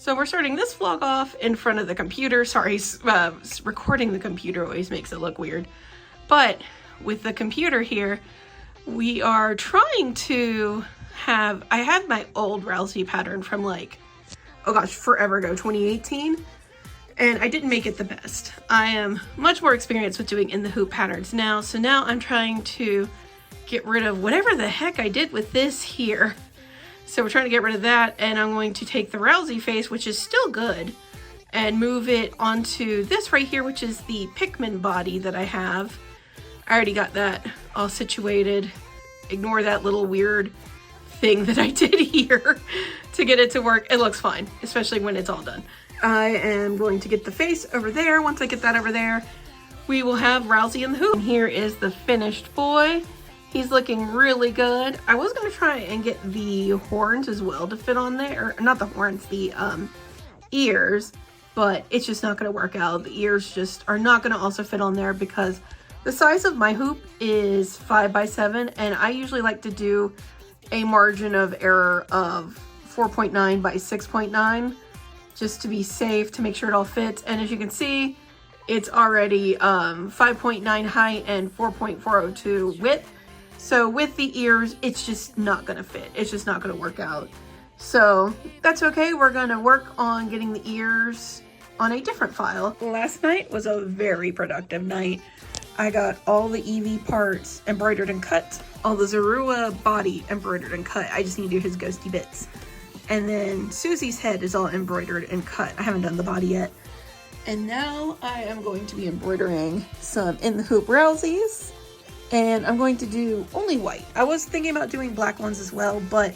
So we're starting this vlog off in front of the computer. Sorry, recording the computer always makes it look weird. But with the computer here, we are trying to have, I had my old Rousey pattern from like, oh gosh, forever ago, 2018. And I didn't make it the best. I am much more experienced with doing in the hoop patterns now. So now I'm trying to get rid of whatever the heck I did with this here. So we're trying to get rid of that, and I'm going to take the Rousey face, which is still good, and move it onto this right here, which is the Pikmin body that I have. I already got that all situated. Ignore that little weird thing that I did here to get it to work. It looks fine, especially when it's all done. I am going to get the face over there. Once I get that over there, we will have Rousey in the hoop. And here is the finished boy. He's looking really good. I was gonna try and get the horns as well to fit on there. Or not the horns, the ears, but it's just not gonna work out. The ears just are not gonna also fit on there because the size of my hoop is 5 by 7, and I usually like to do a margin of error of 4.9 by 6.9 just to be safe, to make sure it all fits. And as you can see, it's already 5.9 height and 4.402 width. So with the ears, it's just not gonna fit. It's just not gonna work out. So that's okay. We're gonna work on getting the ears on a different file. Last night was a very productive night. I got all the Eevee parts embroidered and cut, all the Zorua body embroidered and cut. I just need to do his ghosty bits. And then Susie's head is all embroidered and cut. I haven't done the body yet. And now I am going to be embroidering some in the hoop Rouseys. And I'm going to do only white. I was thinking about doing black ones as well, but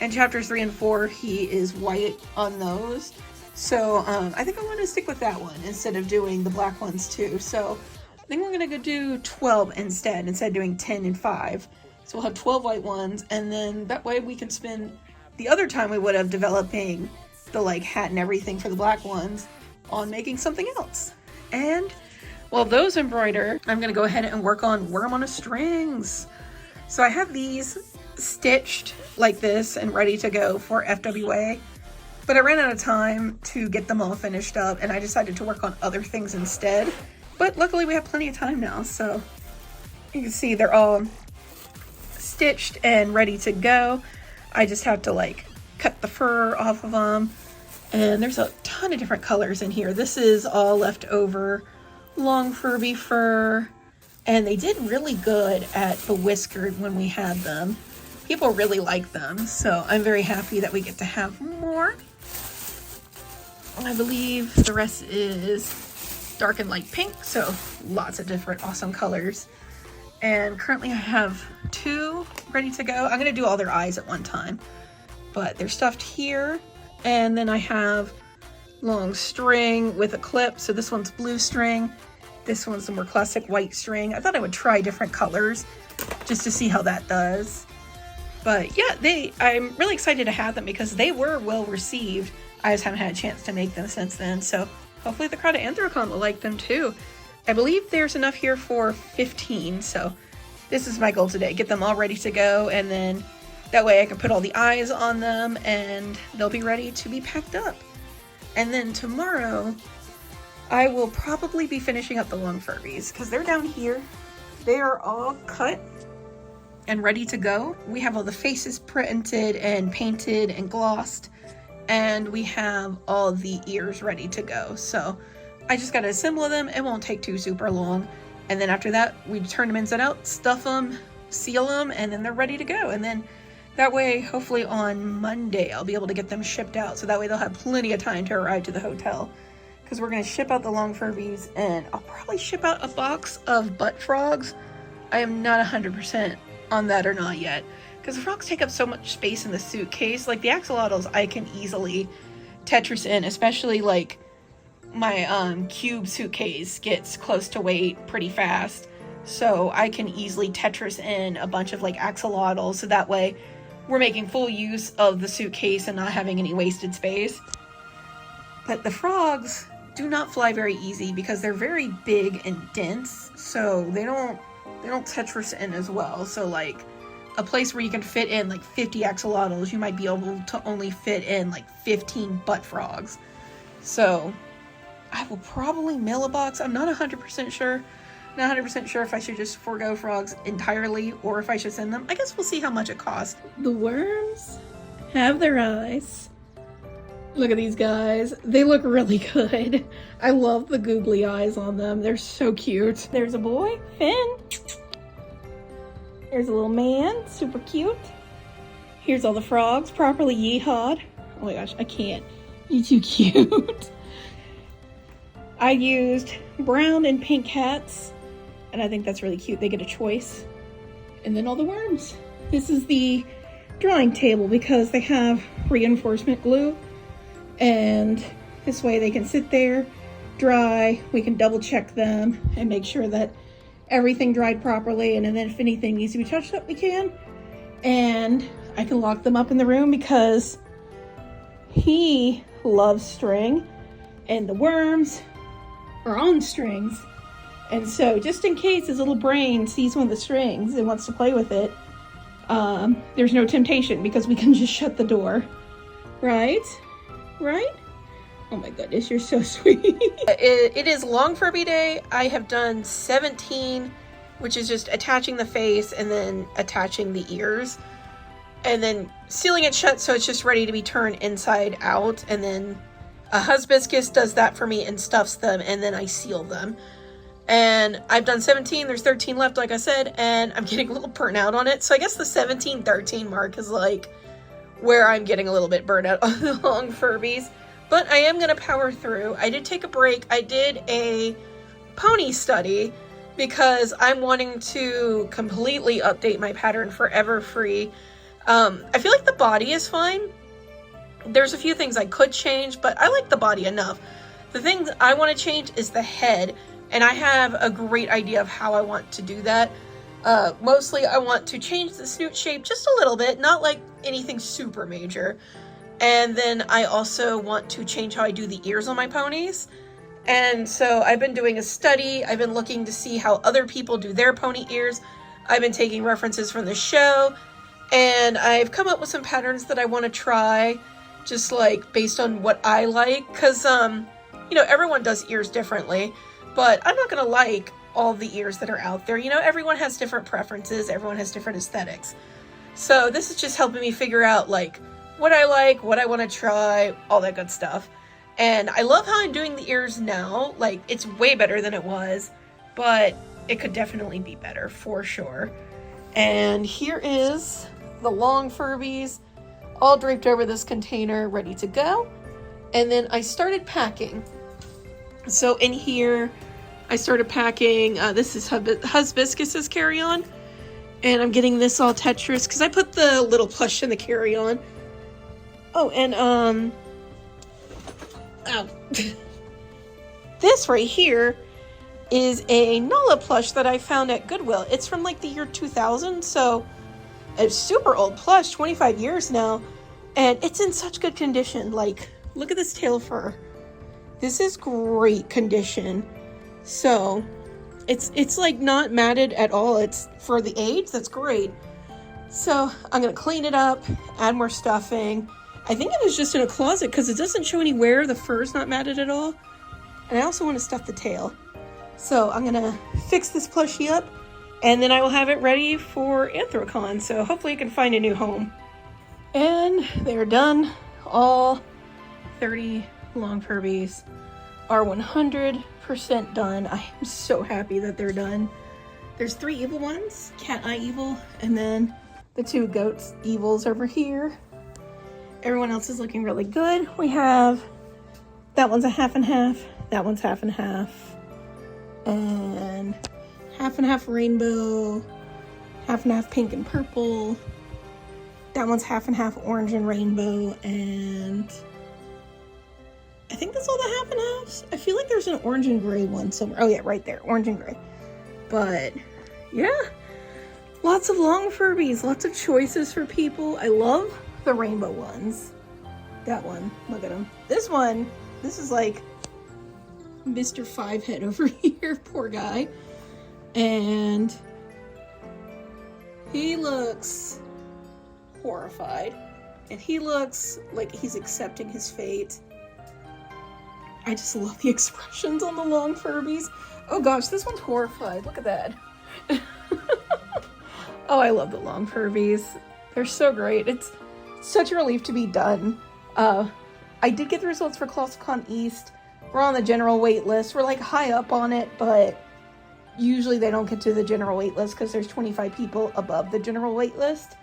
in chapters 3 and 4, he is white on those. So I think I want to stick with that one instead of doing the black ones too. So I think we're gonna go do 12 instead of doing 10 and 5. So we'll have 12 white ones, and then that way we can spend the other time we would have developing the like hat and everything for the black ones on making something else. And while those embroider, I'm gonna go ahead and work on worm on a strings. So I have these stitched like this and ready to go for FWA, but I ran out of time to get them all finished up, and I decided to work on other things instead. But luckily we have plenty of time now, so you can see they're all stitched and ready to go. I just have to like cut the fur off of them, and there's a ton of different colors in here. This is all leftover long Furby fur, and they did really good at the whiskered when we had them. People really like them, so I'm very happy that we get to have more. I believe the rest is dark and light pink, so lots of different awesome colors. And currently I have 2 ready to go. I'm gonna do all their eyes at one time, but they're stuffed here. And then I have long string with a clip. So this one's blue string. This one's the more classic white string. I thought I would try different colors just to see how that does. But yeah, I'm really excited to have them because they were well received. I just haven't had a chance to make them since then. So hopefully the crowd at anthrocon will like them too. I believe there's enough here for 15. So this is my goal today. Get them all ready to go, and then that way I can put all the eyes on them and they'll be ready to be packed up. And then tomorrow, I will probably be finishing up the long Furbies because they're down here. They are all cut and ready to go. We have all the faces printed and painted and glossed, and we have all the ears ready to go. So I just got to assemble them. It won't take too super long. And then after that, we turn them inside out, stuff them, seal them, and then they're ready to go. And then that way, hopefully on Monday, I'll be able to get them shipped out. So that way they'll have plenty of time to arrive to the hotel. Because we're going to ship out the long Furbies, and I'll probably ship out a box of butt frogs. I am not 100% on that or not yet. Because the frogs take up so much space in the suitcase. Like the axolotls, I can easily Tetris in, especially like my cube suitcase gets close to weight pretty fast. So I can easily Tetris in a bunch of like axolotls. So that way we're making full use of the suitcase and not having any wasted space. But the frogs do not fly very easy because they're very big and dense, so they don't Tetris in as well. So like a place where you can fit in like 50 axolotls, you might be able to only fit in like 15 butt frogs. So I will probably mail a box. I'm not 100% sure. Not 100% sure if I should just forego frogs entirely or if I should send them. I guess we'll see how much it costs. The worms have their eyes. Look at these guys. They look really good. I love the googly eyes on them. They're so cute. There's a boy, Finn. There's a little man, super cute. Here's all the frogs, properly yeehawed. Oh my gosh, I can't. You're too cute. I used brown and pink hats, and I think that's really cute. They get a choice. And then all the worms. This is the drawing table because they have reinforcement glue. And this way they can sit there, dry, we can double check them and make sure that everything dried properly, and then if anything needs to be touched up, we can. And I can lock them up in the room because he loves string, and the worms are on strings. And so just in case his little brain sees one of the strings and wants to play with it, there's no temptation because we can just shut the door, right? Right? Oh my goodness, you're so sweet. It is Long Furby Day. I have done 17, which is just attaching the face and then attaching the ears. And then sealing it shut so it's just ready to be turned inside out. And then a Hibiscus does that for me and stuffs them, and then I seal them. And I've done 17, there's 13 left like I said, and I'm getting a little burnt out on it. So I guess the 17-13 mark is like where I'm getting a little bit burnt out on the Long Furbies. But I am going to power through. I did take a break. I did a pony study because I'm wanting to completely update my pattern for Everfree. I feel like the body is fine. There's a few things I could change, but I like the body enough. The things I want to change is the head, and I have a great idea of how I want to do that. Mostly I want to change the snoot shape just a little bit, not like anything super major. And then I also want to change how I do the ears on my ponies. And so I've been doing a study. I've been looking to see how other people do their pony ears. I've been taking references from the show. And I've come up with some patterns that I want to try, just like based on what I like. Because, you know, everyone does ears differently. But I'm not going to like all the ears that are out there. You know, everyone has different preferences. Everyone has different aesthetics. So this is just helping me figure out, like, what I like, what I want to try, all that good stuff. And I love how I'm doing the ears now. Like, it's way better than it was, but it could definitely be better for sure. And here is the Long Furbies all draped over this container, ready to go. And then I started packing. So in here, I started packing, this is Hibiscus's carry-on. And I'm getting this all Tetris because I put the little plush in the carry-on. Oh, and, ow. This right here is a Nala plush that I found at Goodwill. It's from like the year 2000, so it's super old plush, 25 years now. And it's in such good condition. Like, look at this tail fur. This is great condition. So, it's like not matted at all. It's for the age, that's great. So, I'm gonna clean it up, add more stuffing. I think it was just in a closet because it doesn't show anywhere the fur's not matted at all. And I also want to stuff the tail. So I'm going to fix this plushie up and then I will have it ready for anthrocon. So hopefully I can find a new home. And they're done. All 30 Long Furbies are 100% done. I am so happy that they're done. There's 3 evil ones, Cat Eye Evil, and then the 2 goats evils over here. Everyone else is looking really good. We have, that one's a half and half, that one's half and half, and half rainbow, half and half pink and purple. That one's half and half orange and rainbow, and I think that's all the half and halves. I feel like there's an orange and gray one somewhere. Oh yeah, right there, orange and gray. But yeah, lots of Long Furbies, lots of choices for people. I love the rainbow ones. That one, look at him. This one, this is like Mr. Fivehead over here, poor guy. And He looks horrified, and he looks like he's accepting his fate. I just love the expressions on the long Furbies. Oh gosh, this one's horrified. Look at that. Oh, I love the long Furbies. They're so great. It's such a relief to be done. I did get the results for ColossalCon East. We're on the general wait list. We're like high up on it, but usually they don't get to the general wait list because there's 25 people above the general wait list.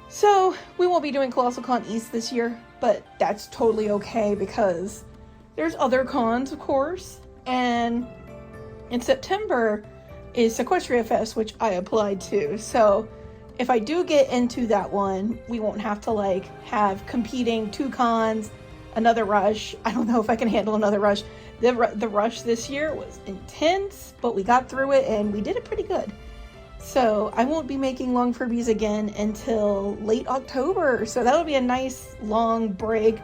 So we won't be doing ColossalCon East this year, but that's totally okay because there's other cons, of course. And in September is Sequestria Fest, which I applied to. So if I do get into that one, we won't have to like have competing 2 cons, another rush. I don't know if I can handle another rush. The rush this year was intense, but we got through it and we did it pretty good. So I won't be making long Furbies again until late October. So that'll be a nice long break.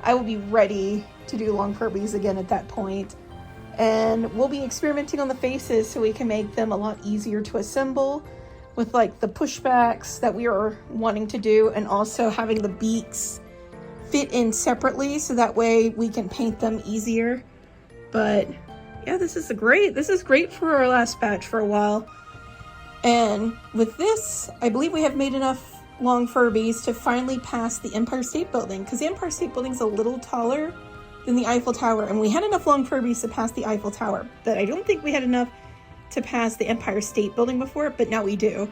I will be ready to do long Furbies again at that point. And we'll be experimenting on the faces so we can make them a lot easier to assemble with like the pushbacks that we are wanting to do, and also having the beaks fit in separately so that way we can paint them easier. But yeah, this is great for our last batch for a while. And with this, I believe we have made enough long Furbies to finally pass the Empire State Building, because the Empire State Building is a little taller than the Eiffel Tower, and we had enough long Furbies to pass the Eiffel Tower, but I don't think we had enough to pass the Empire State Building before, but now we do.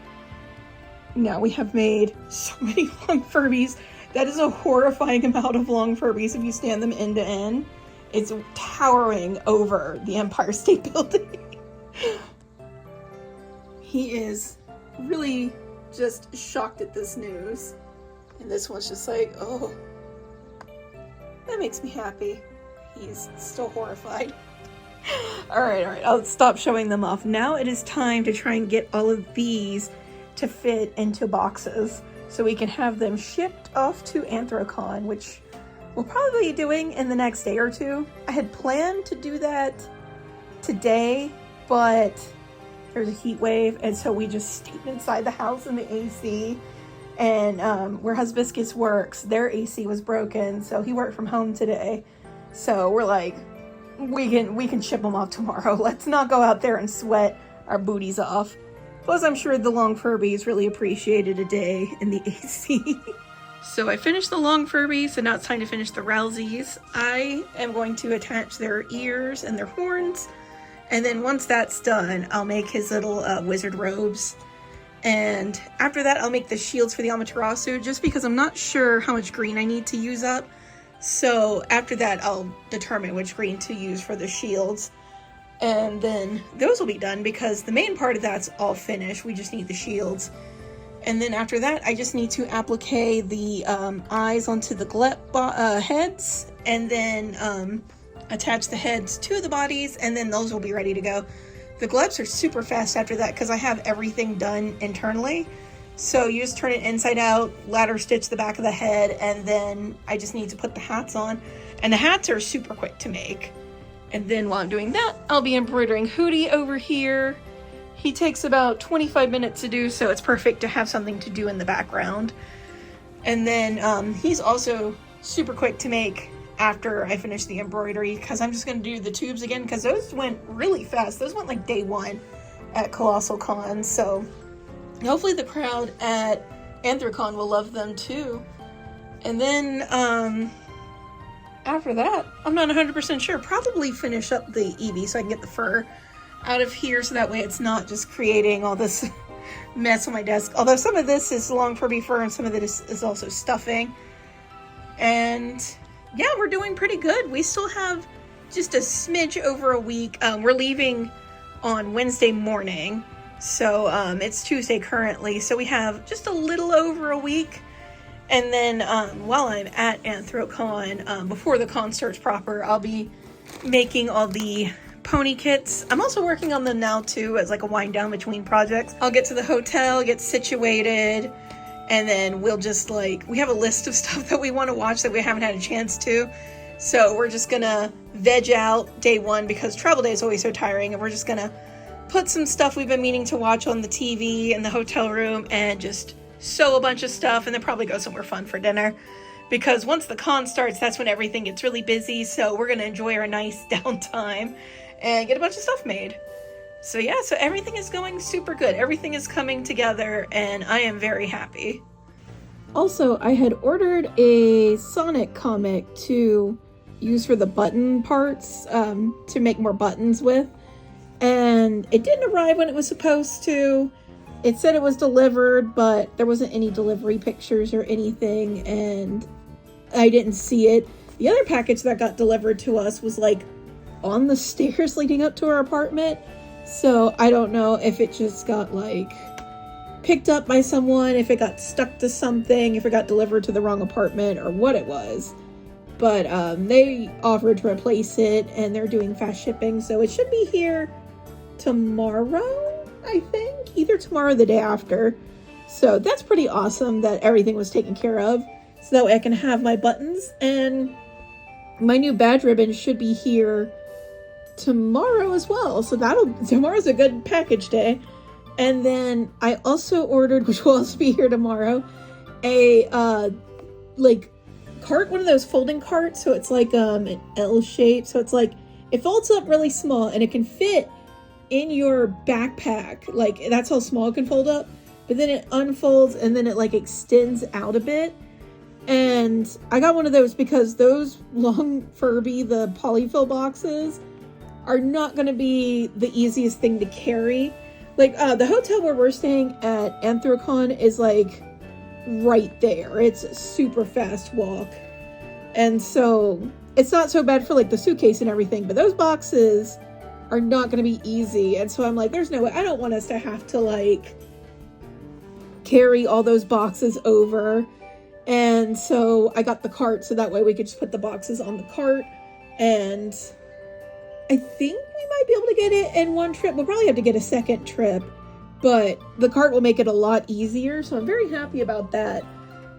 Now we have made so many long Furbies. That is a horrifying amount of long Furbies if you stand them end to end. It's towering over the Empire State Building. He is really just shocked at this news. And this one's just like, oh, that makes me happy. He's still horrified. All right, I'll stop showing them off. Now it is time to try and get all of these to fit into boxes so we can have them shipped off to Anthrocon, which we'll probably be doing in the next day or two. I had planned to do that today, but there's a heat wave, and so we just stayed inside the house in the AC. And where Hibiscus works, their AC was broken, so he worked from home today. So we're like, we can ship them off tomorrow. Let's not go out there and sweat our booties off. Plus, I'm sure the long Furbies really appreciated a day in the AC. So I finished the long Furbies, so now it's time to finish the Rouseys. I am going to attach their ears and their horns, and then once that's done, I'll make his little wizard robes. And after that, I'll make the shields for the Amaterasu, just because I'm not sure how much green I need to use up. So after that, I'll determine which green to use for the shields. And then those will be done, because the main part of that's all finished. We just need the shields. And then after that, I just need to applique the eyes onto the glep heads, and then attach the heads to the bodies, and then those will be ready to go. The gleps are super fast after that because I have everything done internally. So you just turn it inside out, ladder stitch the back of the head, and then I just need to put the hats on. And the hats are super quick to make. And then while I'm doing that, I'll be embroidering Hootie over here. He takes about 25 minutes to do, so it's perfect to have something to do in the background. And then he's also super quick to make after I finish the embroidery, because I'm just going to do the tubes again, because those went really fast. Those went like day 1 at ColossalCon, so hopefully the crowd at Anthrocon will love them too. And then after that, I'm not 100% sure, probably finish up the Eevee so I can get the fur out of here, so that way it's not just creating all this mess on my desk. Although some of this is long Furby fur and some of it is also stuffing. And yeah, we're doing pretty good. We still have just a smidge over a week. We're leaving on Wednesday morning, so it's Tuesday currently, so we have just a little over a week. And then while I'm at Anthrocon, before the con starts proper, I'll be making all the pony kits. I'm also working on them now too as like a wind down between projects. I'll get to the hotel, get situated, and then we'll just we have a list of stuff that we want to watch that we haven't had a chance to. So we're just gonna veg out day 1 because travel day is always so tiring, and we're just gonna put some stuff we've been meaning to watch on the TV in the hotel room and just sew a bunch of stuff and then probably go somewhere fun for dinner. Because once the con starts, that's when everything gets really busy. So we're going to enjoy our nice downtime and get a bunch of stuff made. So yeah, so everything is going super good. Everything is coming together and I am very happy. Also, I had ordered a Sonic comic to use for the button parts, to make more buttons with. And it didn't arrive when it was supposed to. It said it was delivered, but there wasn't any delivery pictures or anything, and I didn't see it. The other package that got delivered to us was like on the stairs leading up to our apartment. So I don't know if it just got like picked up by someone, if it got stuck to something, if it got delivered to the wrong apartment or what it was. But they offered to replace it and they're doing fast shipping. So it should be here tomorrow, I think. Either tomorrow or the day after. So that's pretty awesome that everything was taken care of. So that way I can have my buttons. And my new badge ribbon should be here tomorrow as well. So tomorrow's a good package day. And then I also ordered, which will also be here tomorrow, a like cart, one of those folding carts. So it's like an L shape. So it's like it folds up really small and it can fit in your backpack. Like that's how small it can fold up. But then it unfolds and then it like extends out a bit. And I got one of those because those long Furby, the polyfill boxes, are not going to be the easiest thing to carry. Like, the hotel where we're staying at Anthrocon is, like, right there. It's a super fast walk. And so, it's not so bad for, like, the suitcase and everything. But those boxes are not going to be easy. And so I'm like, there's no way. I don't want us to have to, like, carry all those boxes over. And so, I got the cart so that way we could just put the boxes on the cart. And I think we might be able to get it in one trip. We'll probably have to get a second trip, but the cart will make it a lot easier. So I'm very happy about that.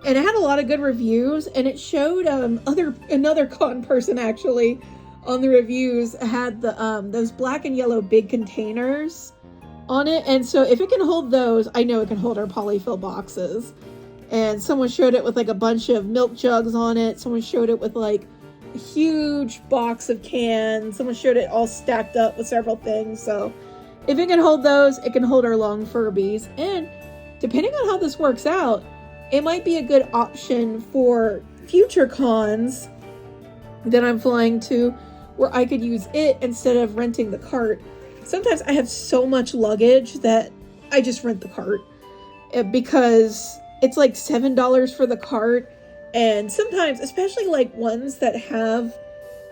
And it had a lot of good reviews, and it showed another con person actually on the reviews had the those black and yellow big containers on it. And so if it can hold those, I know it can hold our polyfill boxes. And someone showed it with like a bunch of milk jugs on it. Someone showed it with like a huge box of cans. Someone showed it all stacked up with several things. So if it can hold those, it can hold our long Furbies. And depending on how this works out, it might be a good option for future cons that I'm flying to where I could use it instead of renting the cart. Sometimes I have so much luggage that I just rent the cart because it's like $7 for the cart. And sometimes, especially like ones that have,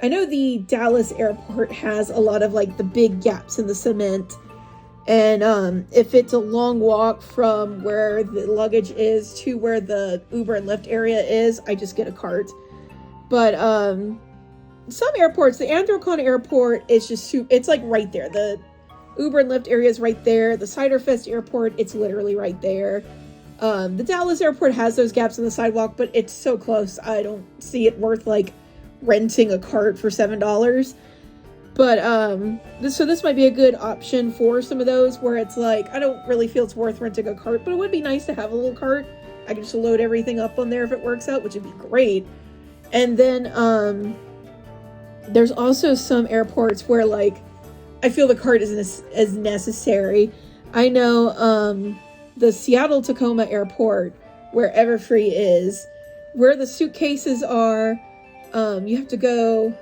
I know the Dallas airport has a lot of like the big gaps in the cement. And if it's a long walk from where the luggage is to where the Uber and Lyft area is, I just get a cart. But some airports, the anthrocon airport is just it's like right there. The Uber and Lyft area is right there. The Ciderfest airport, it's literally right there. The Dallas airport has those gaps in the sidewalk, but it's so close. I don't see it worth like renting a cart for $7. But so this might be a good option for some of those where it's like, I don't really feel it's worth renting a cart, but it would be nice to have a little cart. I can just load everything up on there if it works out, which would be great. And then there's also some airports where like I feel the cart isn't as necessary. I know the Seattle Tacoma airport where Everfree is, where the suitcases are, you have to go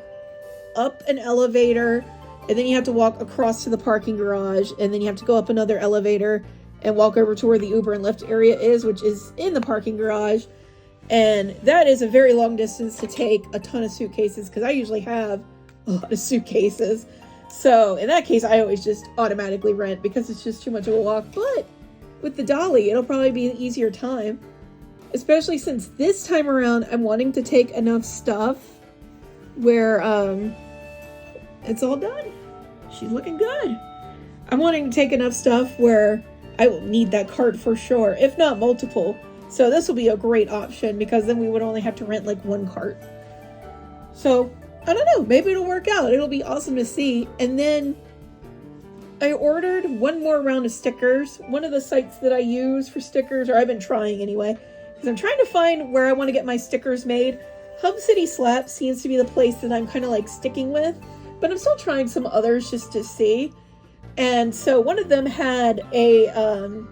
up an elevator and then you have to walk across to the parking garage and then you have to go up another elevator and walk over to where the Uber and Lyft area is, which is in the parking garage. And that is a very long distance to take a ton of suitcases because I usually have a lot of suitcases. So in that case, I always just automatically rent because it's just too much of a walk. But with the Dolly, it'll probably be an easier time, especially since this time around I'm wanting to take enough stuff where it's all done. She's looking good. I'm wanting to take enough stuff where I will need that cart for sure, if not multiple. So this will be a great option because then we would only have to rent like one cart. So I don't know, maybe it'll work out. It'll be awesome to see. And then I ordered one more round of stickers. One of the sites that I use for stickers, or I've been trying anyway, because I'm trying to find where I want to get my stickers made. Hub City Slap seems to be the place that I'm kind of like sticking with, but I'm still trying some others just to see. And so one of them had a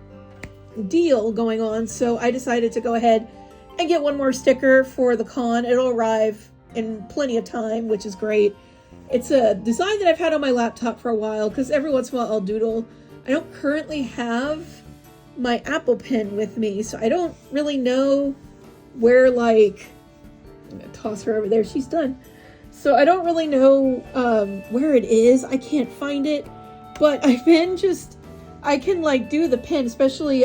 deal going on, so I decided to go ahead and get one more sticker for the con. It'll arrive in plenty of time, which is great. It's a design that I've had on my laptop for a while, because every once in a while I'll doodle. I don't currently have my Apple Pen with me, so I don't really know where, like, I'm gonna toss her over there, she's done. So I don't really know where it is. I can't find it, but I've been I can like do the pen, especially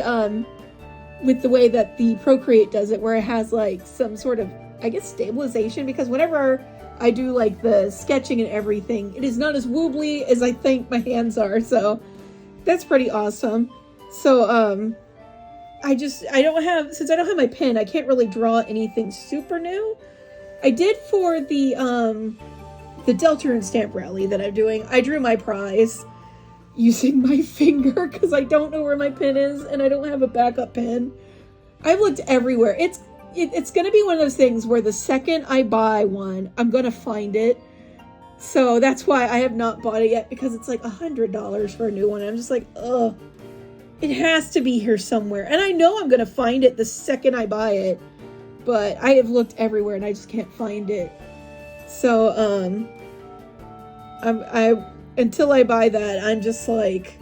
with the way that the Procreate does it, where it has like some sort of, I guess, stabilization, because whenever I do like the sketching and everything, it is not as wobbly as I think my hands are, so that's pretty awesome. So since I don't have my pen, I can't really draw anything super new. I did for the Deltarune stamp rally that I'm doing. I drew my prize using my finger because I don't know where my pen is and I don't have a backup pen. I've looked everywhere. It's going to be one of those things where the second I buy one, I'm going to find it. So that's why I have not bought it yet, because it's like $100 for a new one. I'm just like, ugh, it has to be here somewhere. And I know I'm going to find it the second I buy it, but I have looked everywhere and I just can't find it. So, until I buy that, I'm just like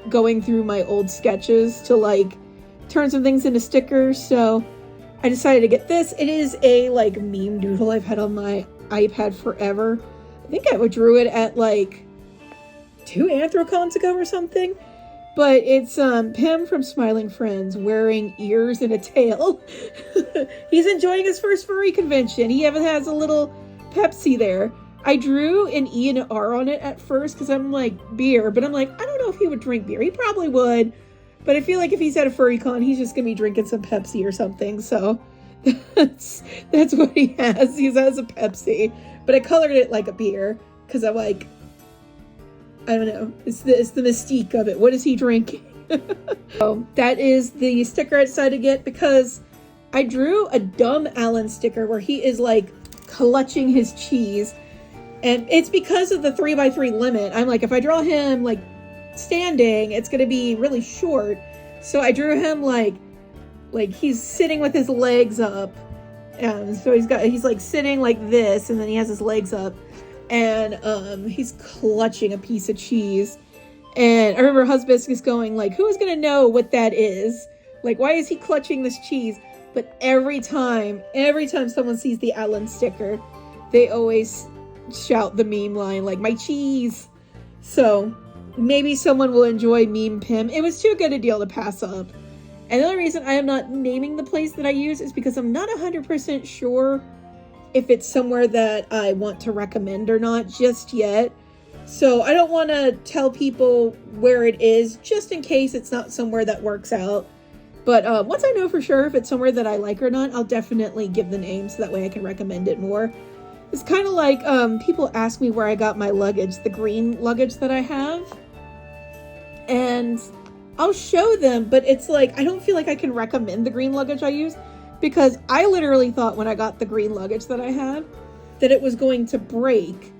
going through my old sketches to like turn some things into stickers. So I decided to get this. It is a like meme doodle I've had on my iPad forever. I think I drew it at like 2 anthrocons ago or something. But it's Pim from Smiling Friends wearing ears and a tail. He's enjoying his first furry convention. He even has a little Pepsi there. I drew an E and an R on it at first because I'm like, beer. But I'm like, I don't know if he would drink beer. He probably would. But I feel like if he's at a furry con, he's just going to be drinking some Pepsi or something. So that's what he has. He has a Pepsi. But I colored it like a beer because I'm like, I don't know. It's the mystique of it. What is he drinking? So that is the sticker I decided to get because I drew a dumb Alan sticker where he is like clutching his cheese. And it's because of the 3x3 limit. I'm like, if I draw him like standing, it's going to be really short. So I drew him like he's sitting with his legs up. So he's like sitting like this, and then he has his legs up. And he's clutching a piece of cheese. And I remember Hibiscus going like, who's gonna know what that is? Like, why is he clutching this cheese? But every time someone sees the Alan sticker, they always shout the meme line like, my cheese. So maybe someone will enjoy Meme Pim. It was too good a deal to pass up. And the only reason I am not naming the place that I use is because I'm not 100% sure if it's somewhere that I want to recommend or not just yet. So I don't want to tell people where it is just in case it's not somewhere that works out. But once I know for sure if it's somewhere that I like or not, I'll definitely give the name so that way I can recommend it more. It's kind of like people ask me where I got my luggage, the green luggage that I have. And I'll show them, but it's like, I don't feel like I can recommend the green luggage I use. Because I literally thought when I got the green luggage that I had, that it was going to break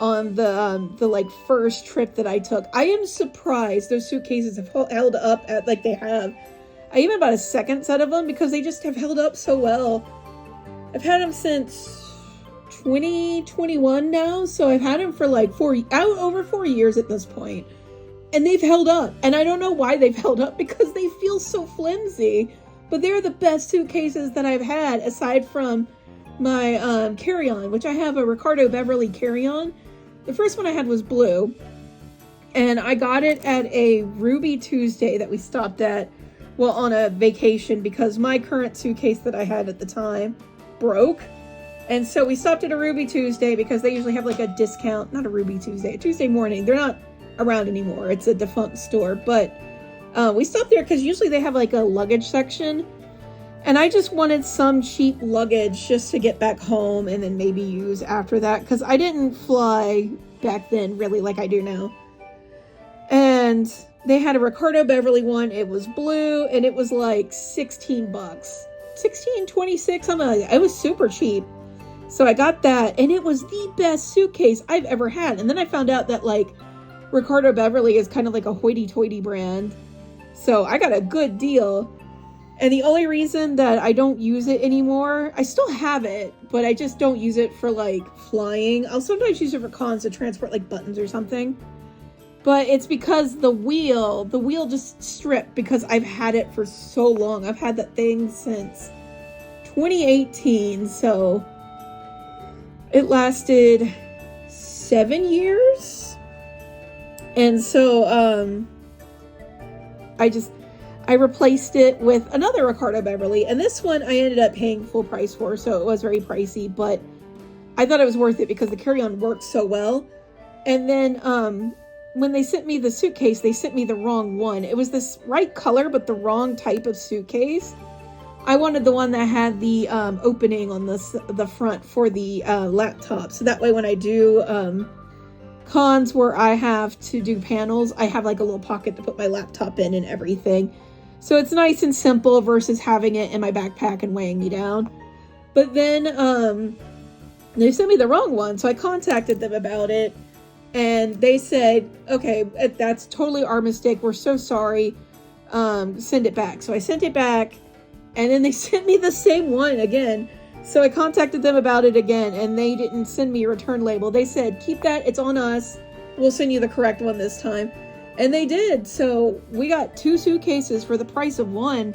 on the like first trip that I took. I am surprised those suitcases have held up at like they have. I even bought a second set of them because they just have held up so well. I've had them since 2021 now, so I've had them for like over 4 years at this point. And they've held up. And I don't know why they've held up because they feel so flimsy. But they're the best suitcases that I've had aside from my carry-on, which I have a Ricardo Beverly carry-on. The first one I had was blue. And I got it at a Ruby Tuesday that we stopped at while on a vacation because my current suitcase that I had at the time broke. And so we stopped at a Ruby Tuesday because they usually have like a discount. Not a Ruby Tuesday, a Tuesday morning. They're not around anymore. It's a defunct store. But we stopped there because usually they have like a luggage section. And I just wanted some cheap luggage just to get back home and then maybe use after that. Because I didn't fly back then really like I do now. and they had a Ricardo Beverly one. It was blue, and it was like $16. 16.26, something like that. It was super cheap. So I got that, and it was the best suitcase I've ever had. And then I found out that, like, Ricardo Beverly is kind of like a hoity-toity brand. So I got a good deal. And the only reason that I don't use it anymore, I still have it, but I just don't use it for, like, flying. I'll sometimes use it for cons to transport, like, buttons or something. But it's because the wheel just stripped because I've had it for so long. I've had that thing since 2018, so it lasted 7 years. And so I replaced it with another Ricardo Beverly, and this one I ended up paying full price for, so it was very pricey, but I thought it was worth it because the carry-on worked so well. And then when they sent me the suitcase, they sent me the wrong one. It was this right color, but the wrong type of suitcase. I wanted the one that had the opening on the front for the laptop. So that way when I do cons where I have to do panels, I have like a little pocket to put my laptop in and everything. So it's nice and simple versus having it in my backpack and weighing me down. But then they sent me the wrong one. So I contacted them about it. And they said, okay, that's totally our mistake. We're so sorry. Send it back. So I sent it back. And then they sent me the same one again. So I contacted them about it again. And they didn't send me a return label. They said, keep that. It's on us. We'll send you the correct one this time. And they did. So we got 2 suitcases for the price of one,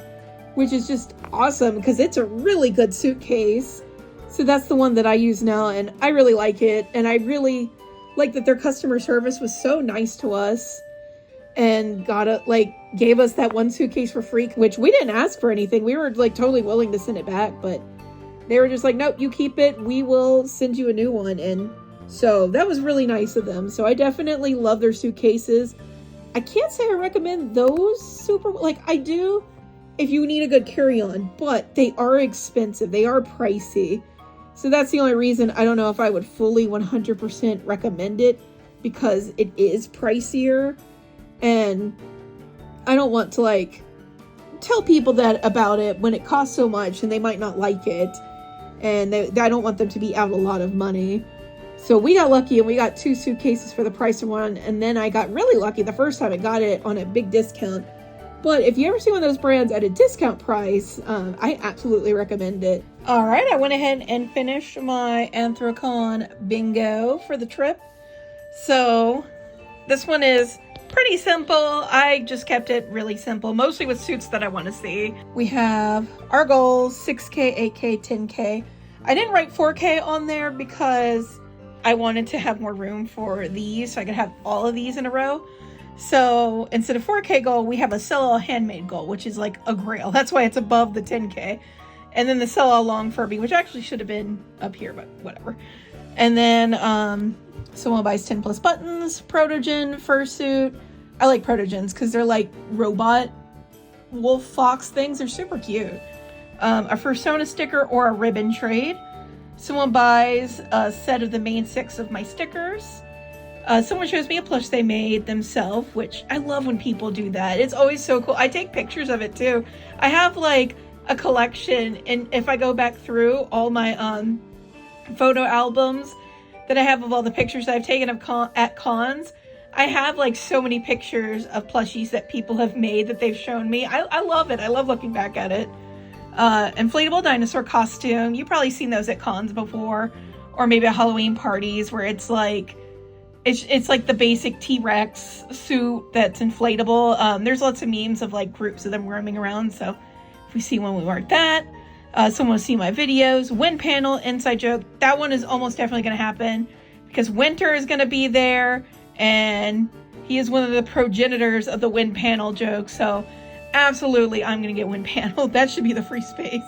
which is just awesome because it's a really good suitcase. So that's the one that I use now. And I really like it. And I really like that their customer service was so nice to us and gave us that one suitcase for free, which we didn't ask for anything. We were like totally willing to send it back, but they were just like, nope, you keep it. We will send you a new one. And so that was really nice of them. So I definitely love their suitcases. I can't say I recommend those super, I do if you need a good carry-on, but they are expensive. They are pricey. So that's the only reason I don't know if I would fully 100% recommend it, because it is pricier. And I don't want to tell people that about it when it costs so much and they might not like it. And I don't want them to be out a lot of money. So we got lucky and we got 2 suitcases for the price of one. And then I got really lucky the first time I got it on a big discount. But if you ever see one of those brands at a discount price, I absolutely recommend it. All right, I went ahead and finished my anthrocon bingo for the trip. So this one is pretty simple. I just kept it really simple, mostly with suits that I want to see. We have our goals, 6K, 8K, 10K. I didn't write 4K on there because I wanted to have more room for these so I could have all of these in a row. So instead of 4K goal, we have a sell-all handmade goal, which is like a grail. That's why it's above the 10K. And then the sell-all long Furby, which actually should have been up here, but whatever. And then someone buys 10 plus buttons, protogen, fursuit. I like protogens because they're like robot wolf fox things. They're super cute. A fursona sticker or a ribbon trade. Someone buys a set of the main 6 of my stickers. Someone shows me a plush they made themselves, which I love when people do that. It's always so cool. I take pictures of it too. I have like a collection, and if I go back through all my photo albums that I have of all the pictures that I've taken of at cons, I have like so many pictures of plushies that people have made that they've shown me. I love it. I love looking back at it. Inflatable dinosaur costume. You've probably seen those at cons before, or maybe at Halloween parties where it's like it's like the basic T-Rex suit that's inflatable. There's lots of memes of like groups of them roaming around, so if we see one, we mark that. Someone will see my videos. Wind panel, inside joke. That one is almost definitely going to happen because Winter is going to be there, and he is one of the progenitors of the wind panel joke, so absolutely I'm going to get wind panel. That should be the free space.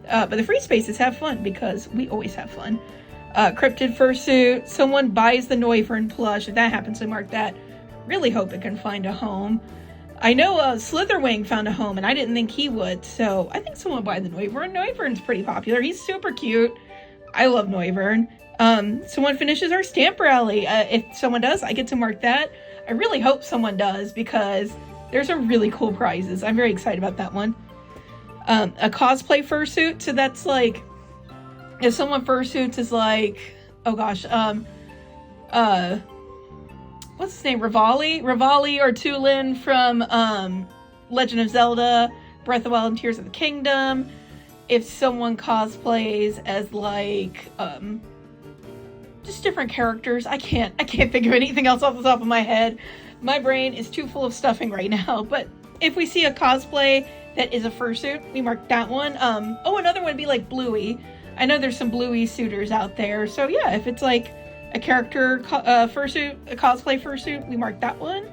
But the free spaces have fun because we always have fun. Cryptid fursuit. Someone buys the Noivern plush. If that happens, we mark that. Really hope it can find a home. I know Slitherwing found a home, and I didn't think he would, so I think someone will buy the Noivern. Noivern's pretty popular. He's super cute. I love Noivern. someone finishes our stamp rally. If someone does, I get to mark that. I really hope someone does because there's some really cool prizes. I'm very excited about that one. A cosplay fursuit. So that's like, if someone fursuits is like, oh gosh, what's his name? Rivali or Tulin from Legend of Zelda, Breath of the Wild and Tears of the Kingdom. If someone cosplays as like just different characters, I can't think of anything else off the top of my head. My brain is too full of stuffing right now. But if we see a cosplay that is a fursuit, we mark that one. Oh, another one would be like Bluey. I know there's some Bluey suitors out there. So yeah, if it's like a character fursuit, a cosplay fursuit, we mark that one.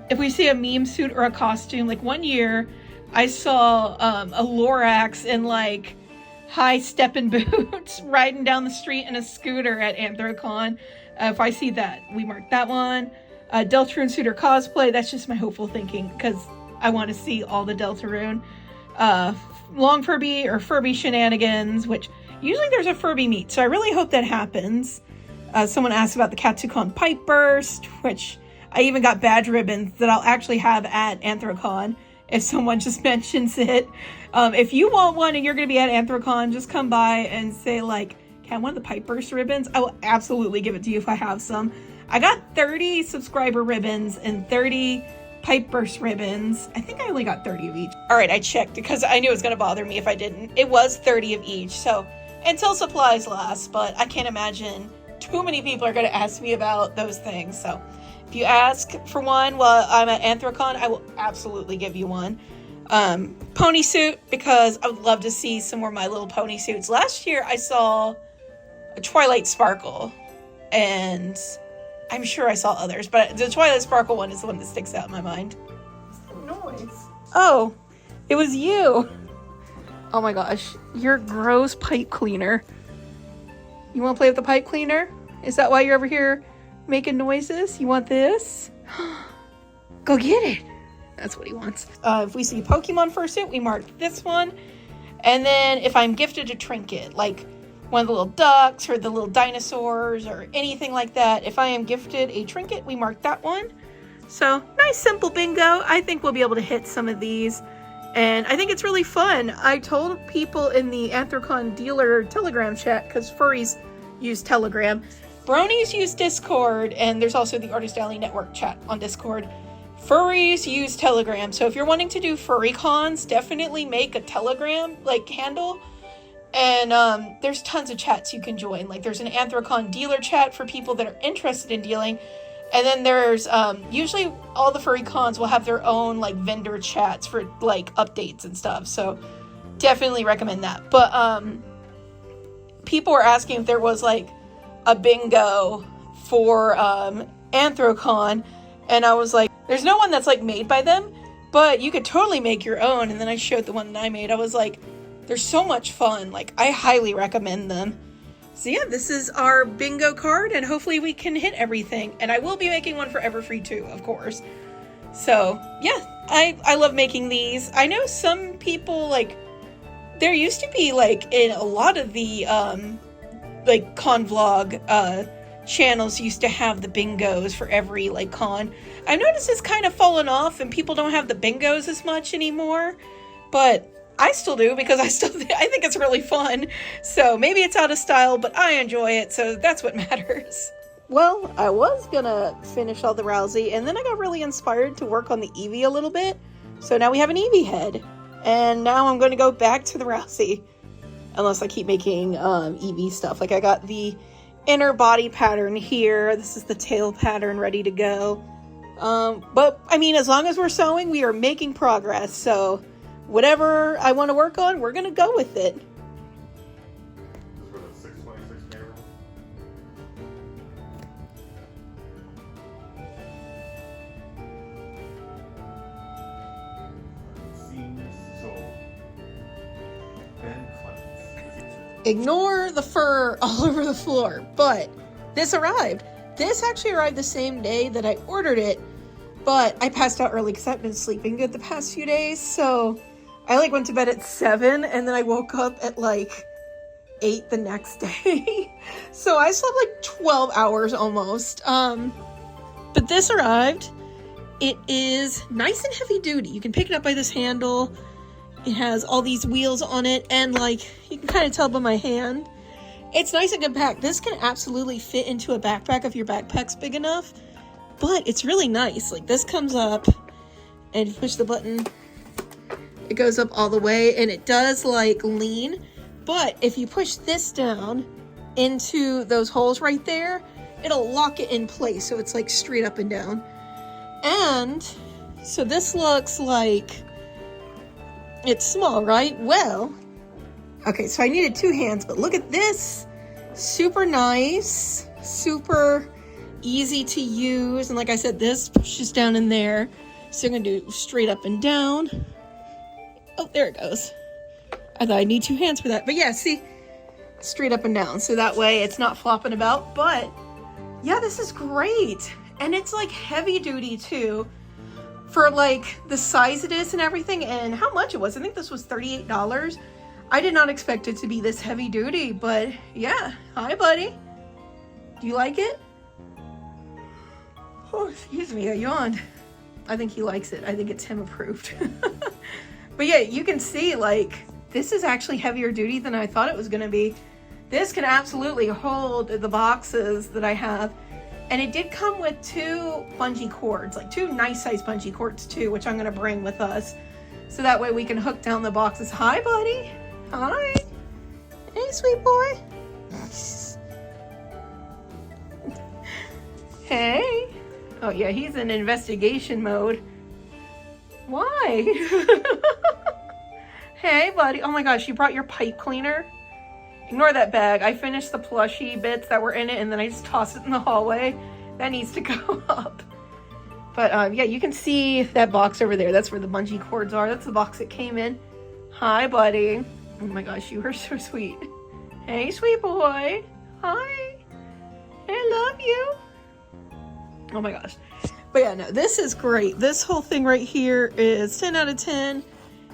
If we see a meme suit or a costume, like one year I saw a Lorax in like high stepping boots riding down the street in a scooter at Anthrocon. If I see that, we mark that one. Deltarune suitor cosplay, that's just my hopeful thinking because I want to see all the Deltarune. Long Furby or Furby shenanigans, which usually there's a Furby meet, so I really hope that happens. Someone asked about the Katsucon Pipe Burst, which I even got badge ribbons that I'll actually have at Anthrocon if someone just mentions it. If you want one and you're going to be at Anthrocon, just come by and say like, can I want the Pipe Burst ribbons? I will absolutely give it to you if I have some. I got 30 subscriber ribbons and 30 Pipe Burst ribbons. I think I only got 30 of each. All right, I checked because I knew it was going to bother me if I didn't. It was 30 of each, so until supplies last, but I can't imagine too many people are going to ask me about those things. So if you ask for one while I'm at Anthrocon, I will absolutely give you one. Pony suit, because I would love to see some more My Little Pony suits. Last year I saw a Twilight Sparkle, and I'm sure I saw others, but the Twilight Sparkle one is the one that sticks out in my mind. What's the noise? Oh, it was you. Oh my gosh, you're gross pipe cleaner. You want to play with the pipe cleaner? Is that why you're over here making noises? You want this? Go get it. That's what he wants. If we see Pokemon fursuit, we mark this one. And then if I'm gifted a trinket, like one of the little ducks or the little dinosaurs or anything like that, if I am gifted a trinket, we mark that one. So nice simple bingo. I think we'll be able to hit some of these. And I think it's really fun. I told people in the Anthrocon dealer Telegram chat, because furries use Telegram. Bronies use Discord, and there's also the Artist Alley Network chat on Discord. Furries use Telegram. So if you're wanting to do furry cons, definitely make a Telegram like handle. And there's tons of chats you can join. Like there's an Anthrocon dealer chat for people that are interested in dealing. And then there's usually all the furry cons will have their own like vendor chats for like updates and stuff. So definitely recommend that. But people were asking if there was like a bingo for Anthrocon, and I was like, there's no one that's like made by them, but you could totally make your own. And then I showed the one that I made. I was like, they're so much fun. Like I highly recommend them. So yeah, this is our bingo card, and hopefully we can hit everything. And I will be making one for Everfree too, of course. So yeah, I love making these. I know some people, like, there used to be like in a lot of the like con vlog channels used to have the bingos for every like con. I've noticed it's kind of fallen off and people don't have the bingos as much anymore, but I still do because I think it's really fun. So maybe it's out of style, but I enjoy it, so that's what matters. Well, I was gonna finish all the Rousey, and then I got really inspired to work on the Eevee a little bit. So now we have an Eevee head, and now I'm going to go back to the Rousey, unless I keep making Eevee stuff. Like I got the inner body pattern here. This is the tail pattern ready to go. But I mean, as long as we're sewing, we are making progress. So whatever I want to work on, we're going to go with it. This is for the 626 paper. Seams so then cleanse. Ignore the fur all over the floor, but this arrived. This actually arrived the same day that I ordered it, but I passed out early because I've been sleeping good the past few days, so I like went to bed at 7, and then I woke up at like 8 the next day. So I slept like 12 hours almost. But this arrived. It is nice and heavy duty. You can pick it up by this handle. It has all these wheels on it, and like you can kind of tell by my hand, it's nice and compact. This can absolutely fit into a backpack if your backpack's big enough, but it's really nice. Like this comes up and you push the button, it goes up all the way, and it does like lean, but if you push this down into those holes right there, it'll lock it in place so it's like straight up and down. And so this looks like it's small, right? Well, okay, so I needed 2 hands, but look at this. Super nice, super easy to use. And like I said, this pushes down in there. So I'm gonna do straight up and down. Oh, there it goes. I thought I'd need 2 hands for that. But yeah, see, straight up and down. So that way it's not flopping about. But yeah, this is great. And it's like heavy duty too, for like the size it is and everything, and how much it was. I think this was $38. I did not expect it to be this heavy duty, but yeah. Hi, buddy. Do you like it? Oh, excuse me, I yawned. I think he likes it. I think it's him approved. But yeah, you can see like this is actually heavier duty than I thought it was gonna be. This can absolutely hold the boxes that I have. And it did come with 2 bungee cords, like 2 nice size bungee cords too, which I'm gonna bring with us. So that way we can hook down the boxes. Hi, buddy. Hi. Hey, sweet boy. Hey. Oh yeah, he's in investigation mode. Why? Hey, buddy. Oh my gosh, you brought your pipe cleaner? Ignore that bag. I finished the plushie bits that were in it, and then I just tossed it in the hallway. That needs to go up. But yeah, you can see that box over there. That's where the bungee cords are. That's the box it came in. Hi, buddy. Oh my gosh, you are so sweet. Hey, sweet boy. Hi. I love you. Oh my gosh. But yeah, no, this is great. This whole thing right here is 10 out of 10.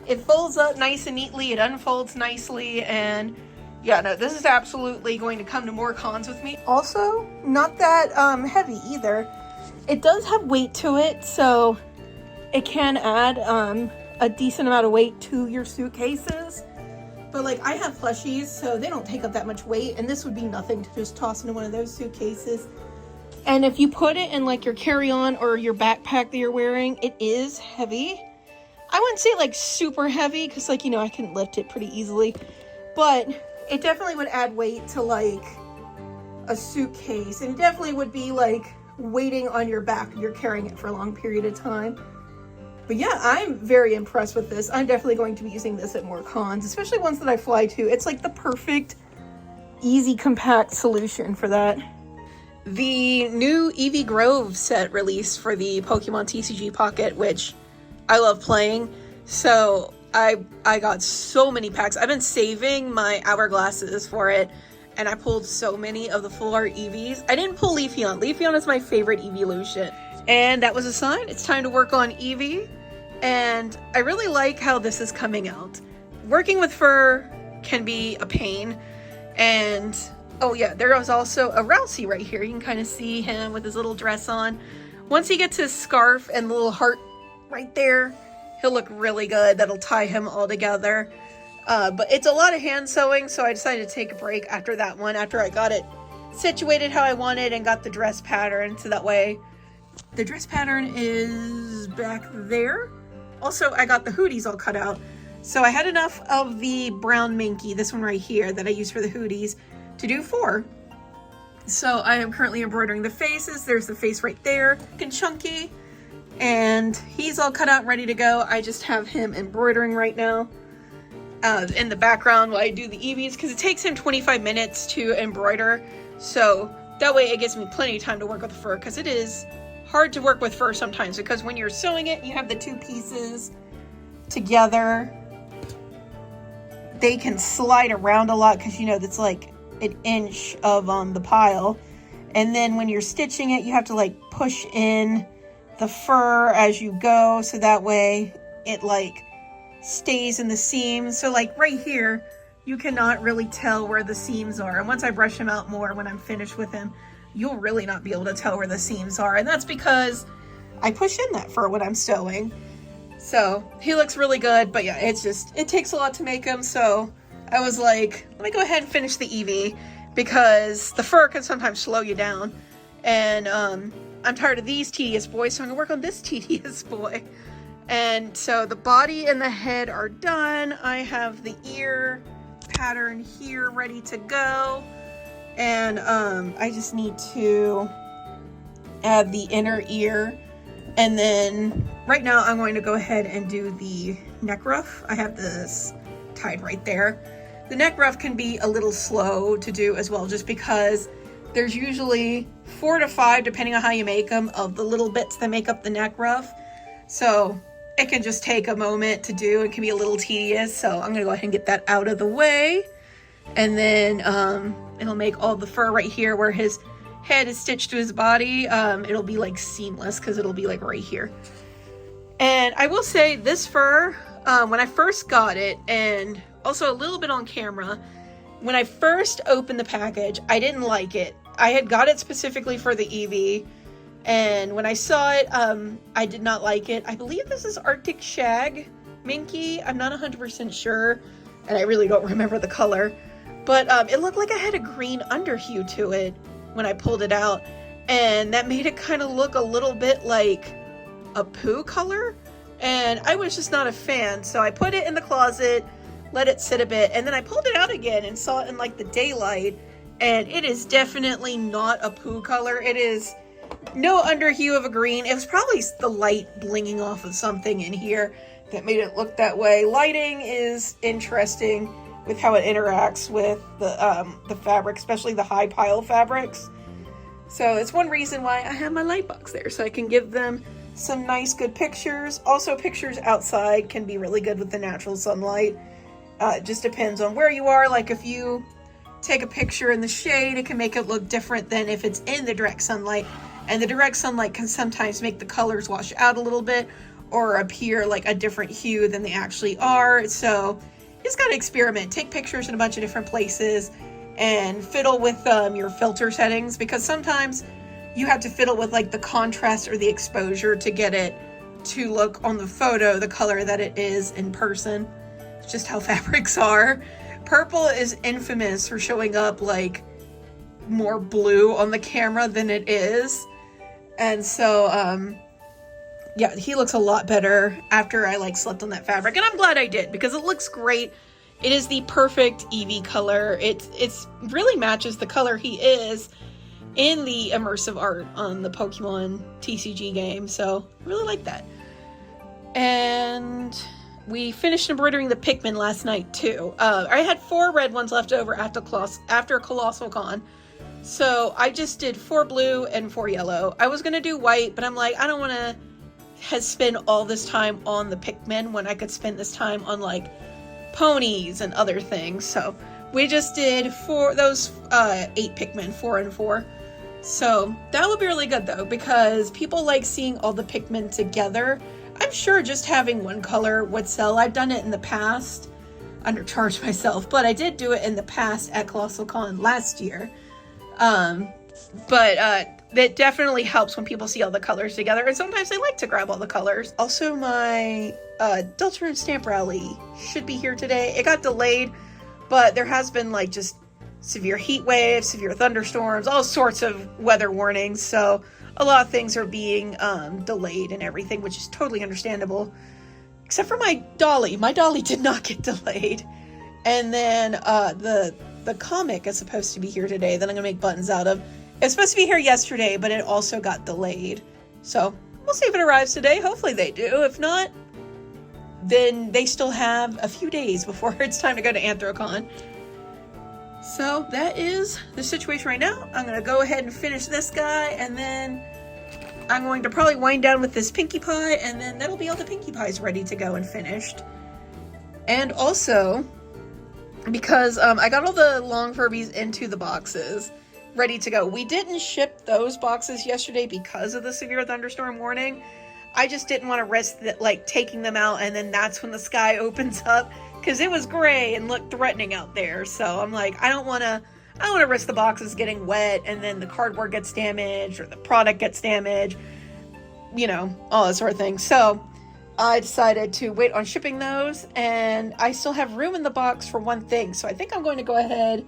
It folds up nice and neatly. It unfolds nicely, and yeah, no, this is absolutely going to come to more cons with me. Also, not that heavy either. It does have weight to it, so it can add a decent amount of weight to your suitcases. But like, I have plushies, so they don't take up that much weight, and this would be nothing to just toss into one of those suitcases. And if you put it in like your carry-on or your backpack that you're wearing, it is heavy. I wouldn't say like super heavy, because like, you know, I can lift it pretty easily, but it definitely would add weight to like a suitcase, and it definitely would be like weighting on your back. You're carrying it for a long period of time. But yeah, I'm very impressed with this. I'm definitely going to be using this at more cons, especially ones that I fly to. It's like the perfect, easy, compact solution for that. The new Eevee Grove set released for the Pokemon TCG Pocket, which I love playing. So I got so many packs. I've been saving my hourglasses for it, and I pulled so many of the full art Eevees. I didn't pull Leafeon. Leafeon is my favorite evolution, and that was a sign. It's time to work on Eevee, and I really like how this is coming out. Working with fur can be a pain, and oh yeah, there was also a Rousey right here. You can kind of see him with his little dress on. Once he gets his scarf and the little heart right there, he'll look really good. That'll tie him all together. But it's a lot of hand sewing, so I decided to take a break after that one, after I got it situated how I wanted and got the dress pattern, so that way the dress pattern is back there. Also, I got the hoodies all cut out. So I had enough of the brown minky, this one right here, that I use for the hoodies, to do 4. So I am currently embroidering the faces. There's the face right there, and chunky. And he's all cut out and ready to go. I just have him embroidering right now in the background while I do the Eevees, because it takes him 25 minutes to embroider. So that way it gives me plenty of time to work with fur, because it is hard to work with fur sometimes, because when you're sewing it, you have the 2 pieces together. They can slide around a lot, because you know that's like an inch of the pile. And then when you're stitching it, you have to like push in the fur as you go, so that way it like stays in the seam. So like right here, you cannot really tell where the seams are. And once I brush him out more when I'm finished with him, you'll really not be able to tell where the seams are. And that's because I push in that fur when I'm sewing. So he looks really good, but yeah, it takes a lot to make him. So I was like, let me go ahead and finish the Eevee because the fur can sometimes slow you down. And I'm tired of these tedious boys, so I'm gonna work on this tedious boy. And so the body and the head are done. I have the ear pattern here ready to go. And I just need to add the inner ear. And then right now I'm going to go ahead and do the neck ruff. I have this tied right there. The neck ruff can be a little slow to do as well, just because there's usually 4 to 5, depending on how you make them, of the little bits that make up the neck ruff. So it can just take a moment to do. It can be a little tedious. So I'm gonna go ahead and get that out of the way. And then it'll make all the fur right here where his head is stitched to his body. It'll be like seamless because it'll be like right here. And I will say this fur, when I first got it, and also a little bit on camera, when I first opened the package, I didn't like it. I had got it specifically for the Eevee, and when I saw it, I did not like it. I believe this is Arctic Shag Minky. I'm not 100% sure, and I really don't remember the color. But it looked like I had a green underhue to it when I pulled it out, and that made it kind of look a little bit like a poo color, and I was just not a fan. So I put it in the closet, let it sit a bit, and then I pulled it out again and saw it in like the daylight, and it is definitely not a poo color. It is no underhue of a green. It was probably the light blinging off of something in here that made it look that way. Lighting is interesting with how it interacts with the fabric, especially the high pile fabrics. So it's one reason why I have my light box there, so I can give them some nice good pictures. Also, pictures outside can be really good with the natural sunlight. It just depends on where you are. Like if you take a picture in the shade, it can make it look different than if it's in the direct sunlight. And the direct sunlight can sometimes make the colors wash out a little bit or appear like a different hue than they actually are. So you just gotta experiment. Take pictures in a bunch of different places and fiddle with your filter settings, because sometimes you have to fiddle with like the contrast or the exposure to get it to look on the photo the color that it is in person. It's just how fabrics are. Purple is infamous for showing up like more blue on the camera than it is. And so, yeah, he looks a lot better after I like slept on that fabric. And I'm glad I did, because it looks great. It is the perfect Eevee color. It's really matches the color he is in the immersive art on the Pokemon TCG game. So I really like that. And we finished embroidering the Pikmin last night too. I had 4 red ones left over after Colossal Con. So I just did 4 blue and 4 yellow. I was going to do white, but I'm like, I don't want to spend all this time on the Pikmin when I could spend this time on like ponies and other things. So we just did 8 Pikmin, 4 and 4. So that would be really good though, because people like seeing all the Pikmin together. I'm sure just having one color would sell. I've done it in the past, undercharged myself, but I did do it in the past at Colossal Con last year. But it definitely helps when people see all the colors together, and sometimes they like to grab all the colors. Also, my Deltarune Stamp Rally should be here today. It got delayed, but there has been like just severe heat waves, severe thunderstorms, all sorts of weather warnings, so a lot of things are being delayed and everything, which is totally understandable. Except for my Dolly. My Dolly did not get delayed. And then the comic is supposed to be here today that I'm going to make buttons out of. It was supposed to be here yesterday, but it also got delayed. So we'll see if it arrives today. Hopefully they do. If not, then they still have a few days before it's time to go to Anthrocon. So that is the situation right now. I'm going to go ahead and finish this guy, and then I'm going to probably wind down with this Pinkie Pie, and then that'll be all the Pinkie Pies ready to go and finished. And also, because I got all the long Furbies into the boxes ready to go. We didn't ship those boxes yesterday because of the severe thunderstorm warning. I just didn't want to risk that, like taking them out and then that's when the sky opens up because it was gray and looked threatening out there. So I'm like, I don't want to risk the boxes getting wet and then the cardboard gets damaged or the product gets damaged, you know, all that sort of thing. So I decided to wait on shipping those, and I still have room in the box for one thing. So I think I'm going to go ahead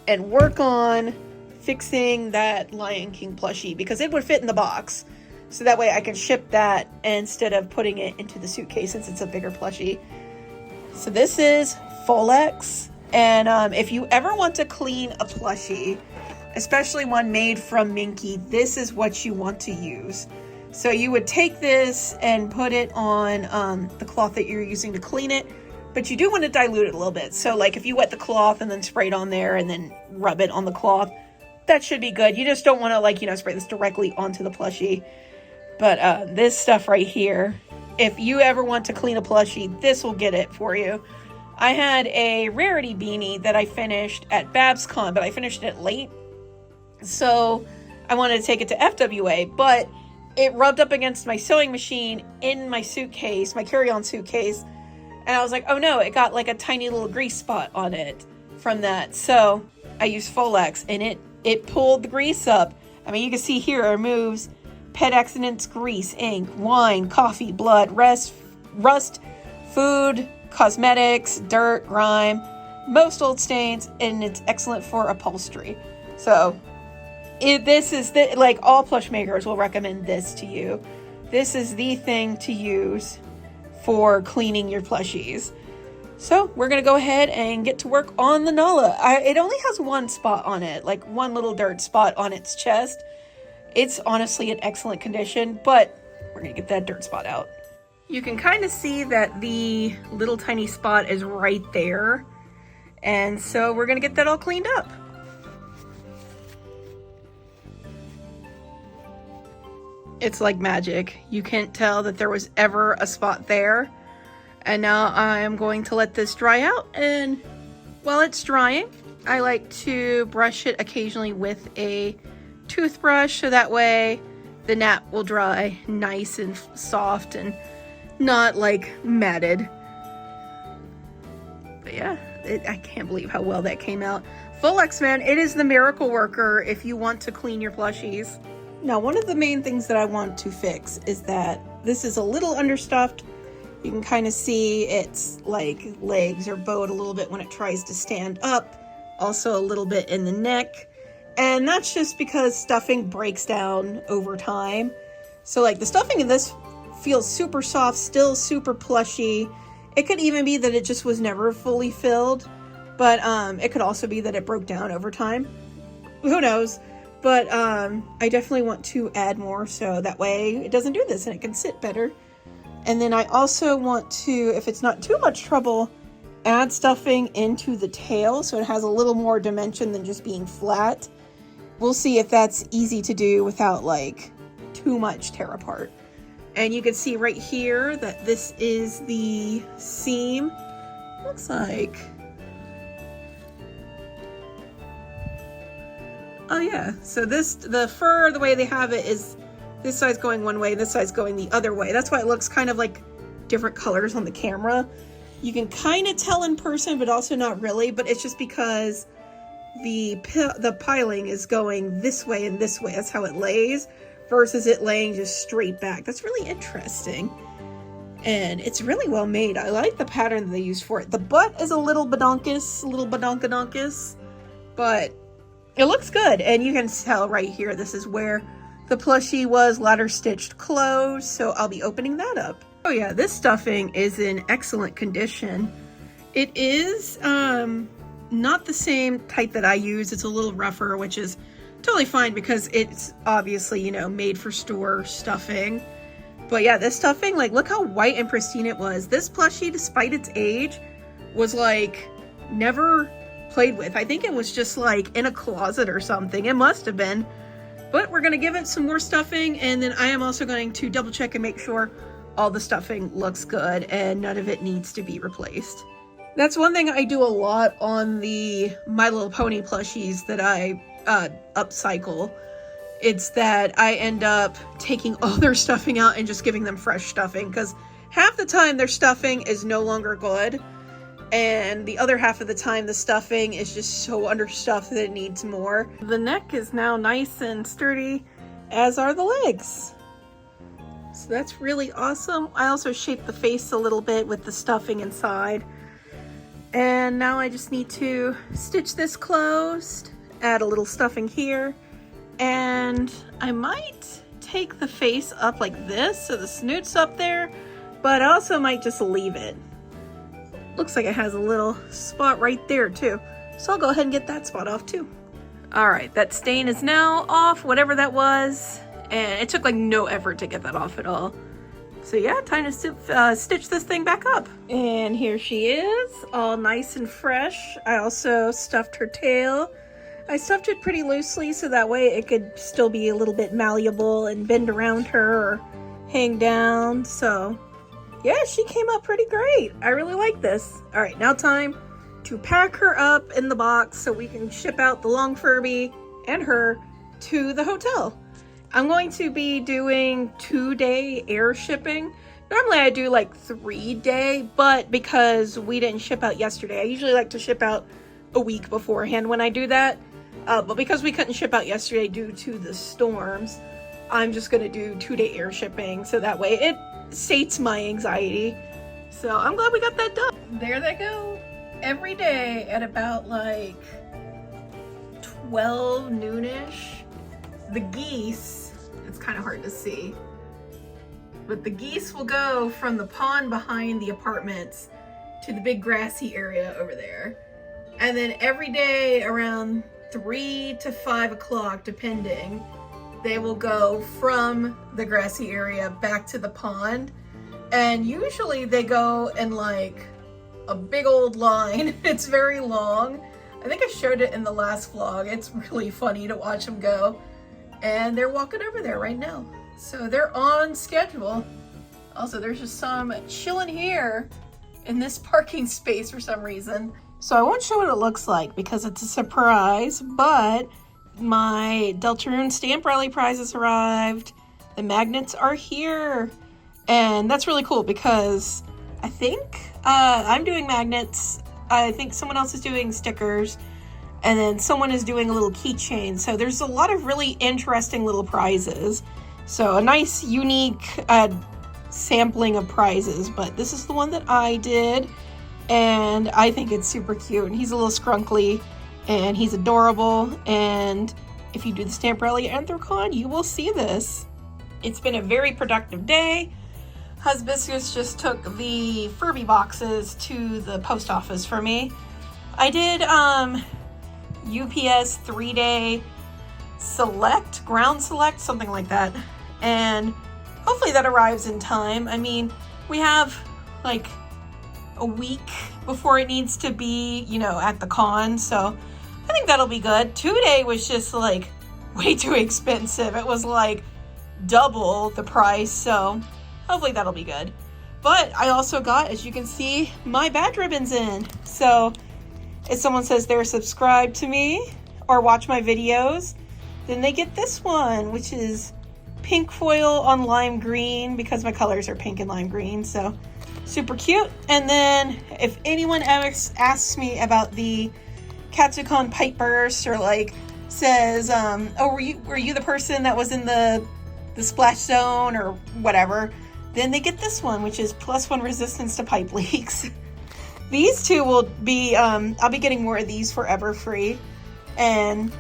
and work on fixing that Lion King plushie because it would fit in the box. So that way I can ship that instead of putting it into the suitcase since it's a bigger plushie. So this is Folex. And if you ever want to clean a plushie, especially one made from Minky, this is what you want to use. So you would take this and put it on the cloth that you're using to clean it, but you do want to dilute it a little bit. So like if you wet the cloth and then spray it on there and then rub it on the cloth, that should be good. You just don't want to, like, you know, spray this directly onto the plushie. But this stuff right here, if you ever want to clean a plushie, this will get it for you. I had a rarity beanie that I finished at BabsCon, but I finished it late. So I wanted to take it to FWA, but it rubbed up against my sewing machine in my suitcase, my carry-on suitcase. And I was like, oh no, it got like a tiny little grease spot on it from that. So I used Folex and it pulled the grease up. I mean, you can see here it removes pet accidents, grease, ink, wine, coffee, blood, rust, food, cosmetics, dirt, grime, most old stains, and it's excellent for upholstery. So this is like all plush makers will recommend this to you. This is the thing to use for cleaning your plushies. So we're gonna go ahead and get to work on the Nala. It only has one spot on it, like one little dirt spot on its chest. It's honestly in excellent condition, but we're gonna get that dirt spot out. You can kind of see that the little tiny spot is right there. And so we're gonna get that all cleaned up. It's like magic. You can't tell that there was ever a spot there. And now I'm going to let this dry out, and while it's drying, I like to brush it occasionally with a toothbrush so that way the nap will dry nice and soft and not like matted. But yeah, I can't believe how well that came out. Folex, man, it is the miracle worker if you want to clean your plushies. Now, one of the main things that I want to fix is that this is a little understuffed. You can kind of see its like legs are bowed a little bit when it tries to stand up. Also a little bit in the neck. And that's just because stuffing breaks down over time. So like the stuffing in this feels super soft, still super plushy. It could even be that it just was never fully filled. But it could also be that it broke down over time. Who knows? But I definitely want to add more so that way it doesn't do this and it can sit better. And then I also want to, if it's not too much trouble, add stuffing into the tail so it has a little more dimension than just being flat. We'll see if that's easy to do without like too much tear apart. And you can see right here that this is the seam. Looks like, oh yeah, so the fur, the way they have it is this side's going one way, this side's going the other way. That's why it looks kind of like different colors on the camera. You can kind of tell in person, but also not really, but it's just because the piling is going this way and this way. That's how it lays versus it laying just straight back. That's really interesting. And it's really well made. I like the pattern that they used for it. The butt is a little badonkadonkus, but it looks good. And you can tell right here, this is where the plushie was ladder stitched closed. So I'll be opening that up. Oh yeah, this stuffing is in excellent condition. It is not the same type that I use. It's a little rougher, which is totally fine because it's obviously, you know, made for store stuffing. But yeah, this stuffing, like, look how white and pristine it was. This plushie, despite its age, was like never played with. I think it was just like in a closet or something. It must have been. But we're going to give it some more stuffing, and then I am also going to double check and make sure all the stuffing looks good and none of it needs to be replaced. That's one thing I do a lot on the My Little Pony plushies that I upcycle. It's that I end up taking all their stuffing out and just giving them fresh stuffing, because half the time their stuffing is no longer good. and the other half of the time the stuffing is just so understuffed that it needs more. The neck is now nice and sturdy, as are the legs. So that's really awesome. I also shaped the face a little bit with the stuffing inside. And now I just need to stitch this closed, add a little stuffing here, and I might take the face up like this so the snoot's up there, but I also might just leave it. Looks like it has a little spot right there too. So I'll go ahead and get that spot off too. All right, that stain is now off, whatever that was. And it took like no effort to get that off at all. So yeah, time to stitch this thing back up. And here she is, all nice and fresh. I also stuffed her tail. I stuffed it pretty loosely so that way it could still be a little bit malleable and bend around her or hang down. So yeah, she came out pretty great. I really like this. All right, now time to pack her up in the box so we can ship out the long Furby and her to the hotel. I'm going to be doing 2-day air shipping. Normally I do like 3-day, but because we didn't ship out yesterday, I usually like to ship out a week beforehand when I do that. But because we couldn't ship out yesterday due to the storms, I'm just gonna do 2-day air shipping so that way it sates my anxiety. So I'm glad we got that done. There they go. Every day at about like 12 noonish, the geese, it's kind of hard to see, but the geese will go from the pond behind the apartments to the big grassy area over there. And then every day around 3 to 5 o'clock, depending, they will go from the grassy area back to the pond. And usually they go in like a big old line. It's very long. I think I showed it in the last vlog. It's really funny to watch them go. And they're walking over there right now. So they're on schedule. Also, there's just some chilling here in this parking space for some reason. So I won't show what it looks like because it's a surprise, but my Deltarune Stamp Rally prizes arrived. The magnets are here. And that's really cool because I think I'm doing magnets. I think someone else is doing stickers. And then someone is doing a little keychain. So there's a lot of really interesting little prizes. So a nice, unique sampling of prizes. But this is the one that I did. And I think it's super cute. And he's a little scrunkly. And he's adorable. And if you do the Stamp Rally Anthrocon, you will see this. It's been a very productive day. Hibiscus just took the Furby boxes to the post office for me. I did UPS 3-day ground select, something like that. And hopefully that arrives in time. I mean, we have like a week before it needs to be, you know, at the con. So I think that'll be good. 2-day was just like way too expensive. It was like double the price. So hopefully that'll be good. But I also got, as you can see, my badge ribbons in. So if someone says they're subscribed to me or watch my videos, then they get this one, which is pink foil on lime green because my colors are pink and lime green. So super cute. And then if anyone ever asks me about the Katsucon pipe burst or like says, oh, were you the person that was in the splash zone or whatever, then they get this one, which is +1 resistance to pipe leaks. These two will be, I'll be getting more of these forever free. And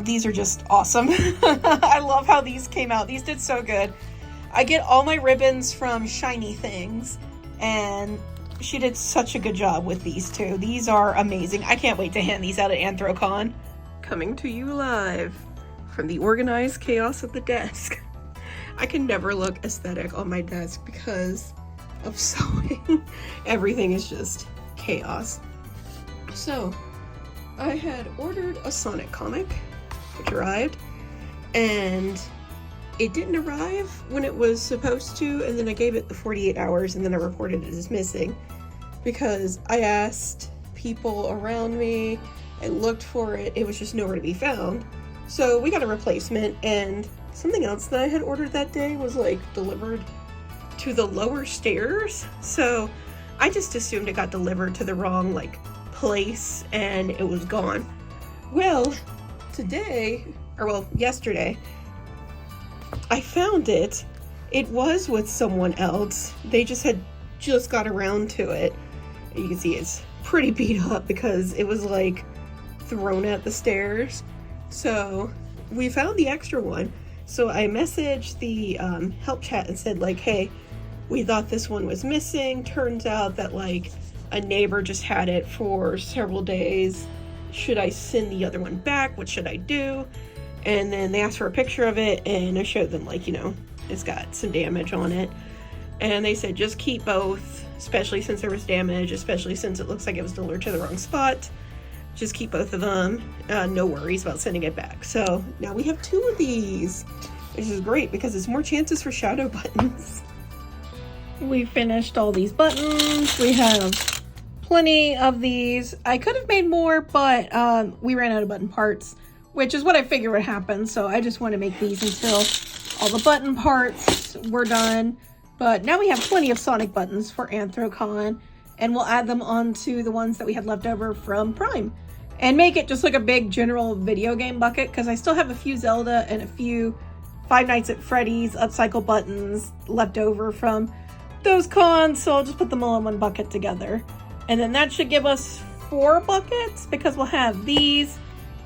these are just awesome. I love how these came out. These did so good. I get all my ribbons from Shiny Things. And she did such a good job with these two. These are amazing. I can't wait to hand these out at anthrocon. Coming to you live from the organized chaos at the desk. I can never look aesthetic on my desk because of sewing. Everything is just chaos. So I had ordered a Sonic comic, which arrived, and it didn't arrive when it was supposed to, and then I gave it the 48 hours and then I reported it as missing because I asked people around me, I looked for it, it was just nowhere to be found. So we got a replacement, and something else that I had ordered that day was like delivered to the lower stairs. So I just assumed it got delivered to the wrong like place and it was gone. Well, today, or well, yesterday, I found it. It was with someone else. They just got around to it. You can see it's pretty beat up because it was like thrown at the stairs. So we found the extra one. So I messaged the help chat and said like, hey, we thought this one was missing. Turns out that like a neighbor just had it for several days. Should I send the other one back? What should I do? And then they asked for a picture of it and I showed them like, you know, it's got some damage on it. And they said just keep both, especially since there was damage, especially since it looks like it was delivered to the wrong spot. Just keep both of them. No worries about sending it back. So now we have 2 of these, which is great because it's more chances for shadow buttons. We finished all these buttons. We have plenty of these. I could have made more, but we ran out of button parts, which is what I figured would happen. So I just want to make these until all the button parts were done. But now we have plenty of Sonic buttons for anthrocon, and we'll add them onto the ones that we had left over from Prime and make it just like a big general video game bucket, because I still have a few Zelda and a few Five Nights at Freddy's upcycle buttons left over from those cons, so I'll just put them all in one bucket together. And then that should give us 4 buckets, because we'll have these,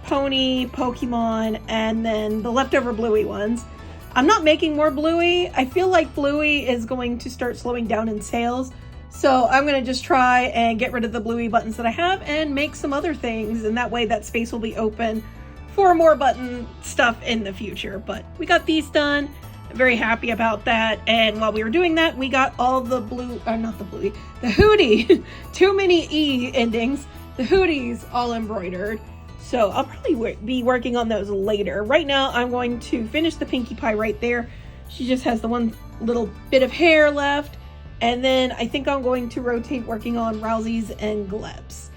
Pony, Pokemon, and then the leftover Bluey ones. I'm not making more Bluey. I feel like Bluey is going to start slowing down in sales. So I'm going to just try and get rid of the Bluey buttons that I have and make some other things. And that way that space will be open for more button stuff in the future. But we got these done. I'm very happy about that. And while we were doing that, we got all the the Hootie, too many E endings, the Hooties all embroidered. So I'll probably be working on those later. Right now, I'm going to finish the Pinkie Pie right there. She just has the one little bit of hair left. And then I think I'm going to rotate working on Rowsies and Gleps.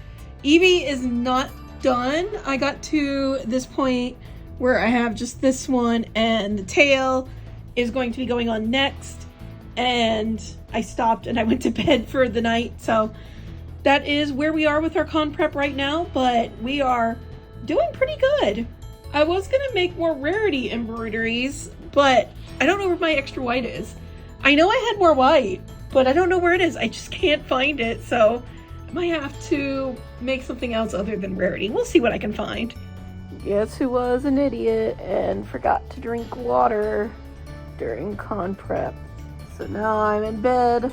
Eevee is not done. I got to this point where I have just this one and the tail is going to be going on next. And I stopped and I went to bed for the night. So that is where we are with our con prep right now, but we are doing pretty good. I was gonna make more rarity embroideries, but I don't know where my extra white is. I know I had more white, but I don't know where it is. I just can't find it, so I might have to make something else other than rarity. We'll see what I can find. Guess who was an idiot and forgot to drink water during con prep? So now I'm in bed,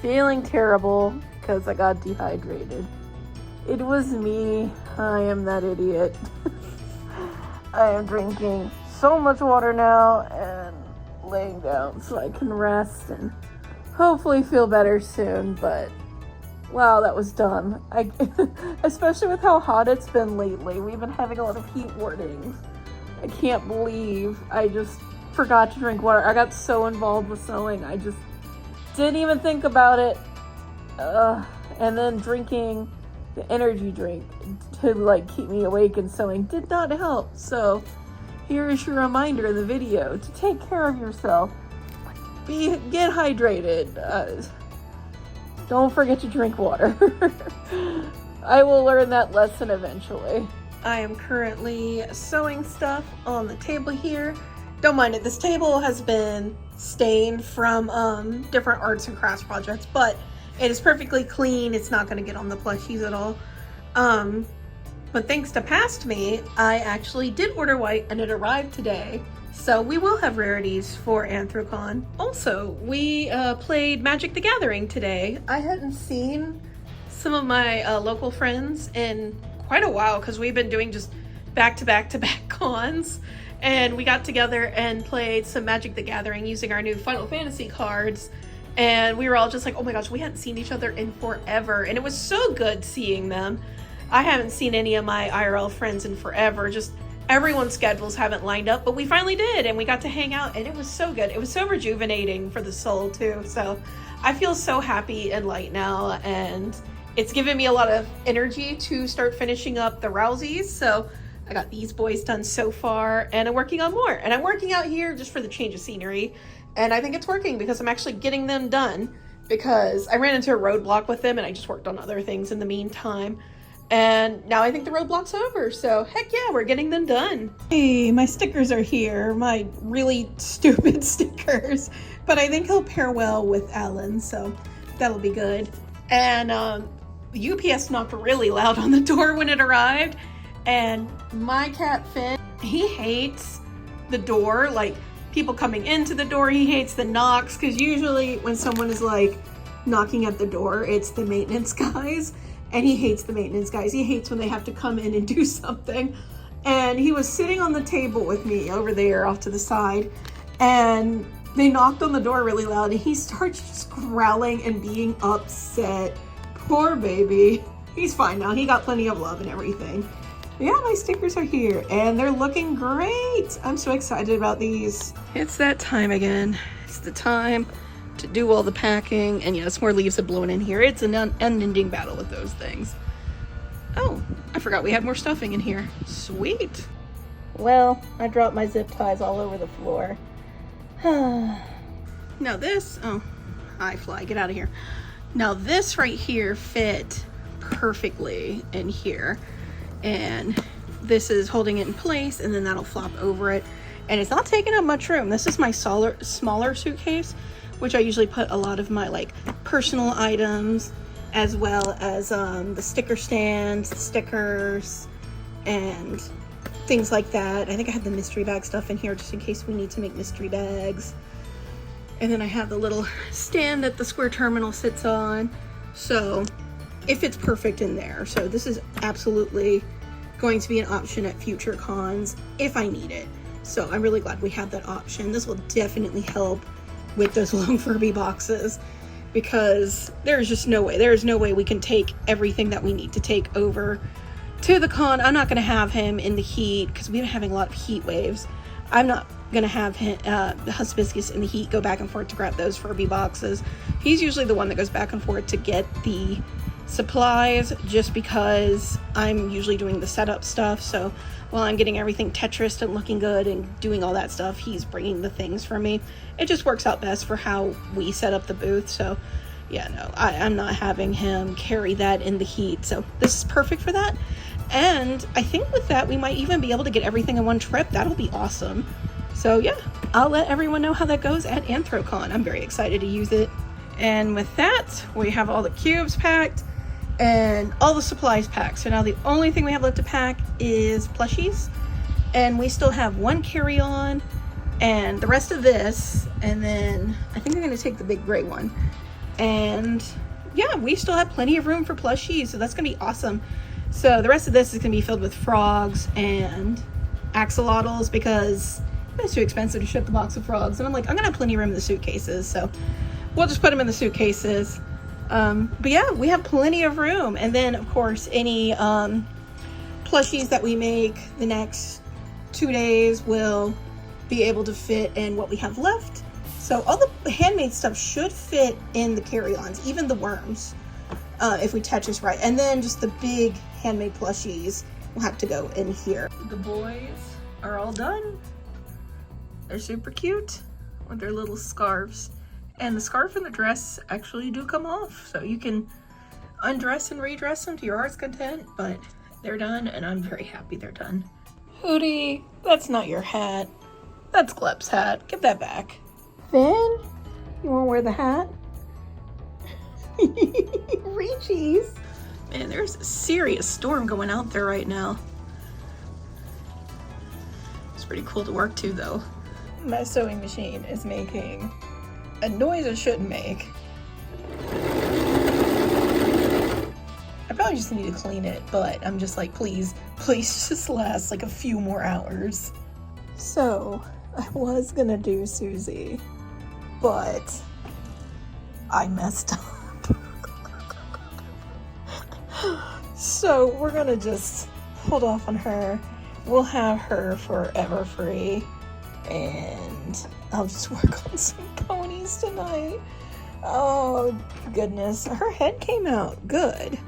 feeling terrible because I got dehydrated. It was me. I am that idiot. I am drinking so much water now and laying down so I can rest and hopefully feel better soon, but wow, that was dumb. Especially with how hot it's been lately. We've been having a lot of heat warnings. I can't believe I just forgot to drink water. I got so involved with sewing. I just didn't even think about it. And then drinking the energy drink to like keep me awake and sewing did not help. So here is your reminder in the video to take care of yourself. Get hydrated. Don't forget to drink water. I will learn that lesson eventually. I am currently sewing stuff on the table here. Don't mind it. This table has been stained from different arts and crafts projects, but it is perfectly clean. It's not going to get on the plushies at all. But thanks to Past Me, I actually did order white and it arrived today. So we will have rarities for anthrocon. Also, we played Magic the Gathering today. I hadn't seen some of my local friends in quite a while because we've been doing just back-to-back cons. And we got together and played some Magic the Gathering using our new Final Fantasy cards. And we were all just like, oh my gosh, we hadn't seen each other in forever. And it was so good seeing them. I haven't seen any of my IRL friends in forever. Just everyone's schedules haven't lined up, but we finally did. And we got to hang out and it was so good. It was so rejuvenating for the soul too. So I feel so happy and light now. And it's given me a lot of energy to start finishing up the Rowsies. So I got these boys done so far and I'm working on more. And I'm working out here just for the change of scenery. And I think it's working because I'm actually getting them done. because I ran into a roadblock with them and I just worked on other things in the meantime. And now I think the roadblock's over, so heck yeah, we're getting them done. Hey, my stickers are here, my really stupid stickers, but I think he'll pair well with Alan, so that'll be good. And UPS knocked really loud on the door when it arrived, and my cat Finn, he hates the door, like people coming into the door. He hates the knocks, because usually when someone is like knocking at the door, it's the maintenance guys. And he hates the maintenance guys. He hates when they have to come in and do something. And he was sitting on the table with me over there off to the side. And they knocked on the door really loud. And he starts just growling and being upset. Poor baby. He's fine now. He got plenty of love and everything. But yeah, my stickers are here. And they're looking great. I'm so excited about these. It's that time again. It's the time to do all the packing, and yes, more leaves have blown in here. It's an unending battle with those things. Oh, I forgot we had more stuffing in here. Sweet. Well, I dropped my zip ties all over the floor. Now this, oh, hi fly, get out of here. Now this right here fit perfectly in here, and this is holding it in place, and then that'll flop over it, and it's not taking up much room. This is my smaller suitcase, which I usually put a lot of my like personal items, as well as the sticker stands, the stickers, and things like that. I think I had the mystery bag stuff in here just in case we need to make mystery bags. And then I have the little stand that the square terminal sits on. So it fits perfect in there. So this is absolutely going to be an option at future cons if I need it. So I'm really glad we have that option. This will definitely help with those long Furby boxes, because there's just no way we can take everything that we need to take over to the con. I'm not going to have him in the heat, because we've been having a lot of heat waves. I'm not going to have him, the Hibiscus in the heat, go back and forth to grab those Furby boxes. He's usually the one that goes back and forth to get the supplies, just because I'm usually doing the setup stuff. So while I'm getting everything Tetrised and looking good and doing all that stuff, he's bringing the things for me. It just works out best for how we set up the booth. So yeah, no, I'm not having him carry that in the heat. So this is perfect for that. And I think with that, we might even be able to get everything in one trip. That'll be awesome. So yeah, I'll let everyone know how that goes at anthrocon. I'm very excited to use it. And with that, we have all the cubes packed and all the supplies packed. So now the only thing we have left to pack is plushies, and we still have one carry-on and the rest of this, and then I think I'm going to take the big gray one. And yeah, we still have plenty of room for plushies, so that's going to be awesome. So the rest of this is going to be filled with frogs and axolotls, because it's too expensive to ship the box of frogs, and I'm like, I'm going to have plenty of room in the suitcases, so we'll just put them in the suitcases. But yeah, we have plenty of room. And then of course, any plushies that we make the next 2 days will be able to fit in what we have left. So all the handmade stuff should fit in the carry-ons, even the worms, if we Tetris right. And then just the big handmade plushies will have to go in here. The boys are all done. They're super cute with their little scarves. And the scarf and the dress actually do come off, so you can undress and redress them to your heart's content, but they're done, and I'm very happy they're done. Hootie, that's not your hat. That's Glep's hat. Give that back. Finn, you want to wear the hat? Reachies. Man, there's a serious storm going out there right now. It's pretty cool to work to, though. My sewing machine is making a noise it shouldn't make. I probably just need to clean it, but I'm just like, please just last like a few more hours. So I was gonna do Susie, but I messed up. So we're gonna just hold off on her. We'll have her forever free, and I'll just work on some ponies tonight. Oh goodness, her head came out good,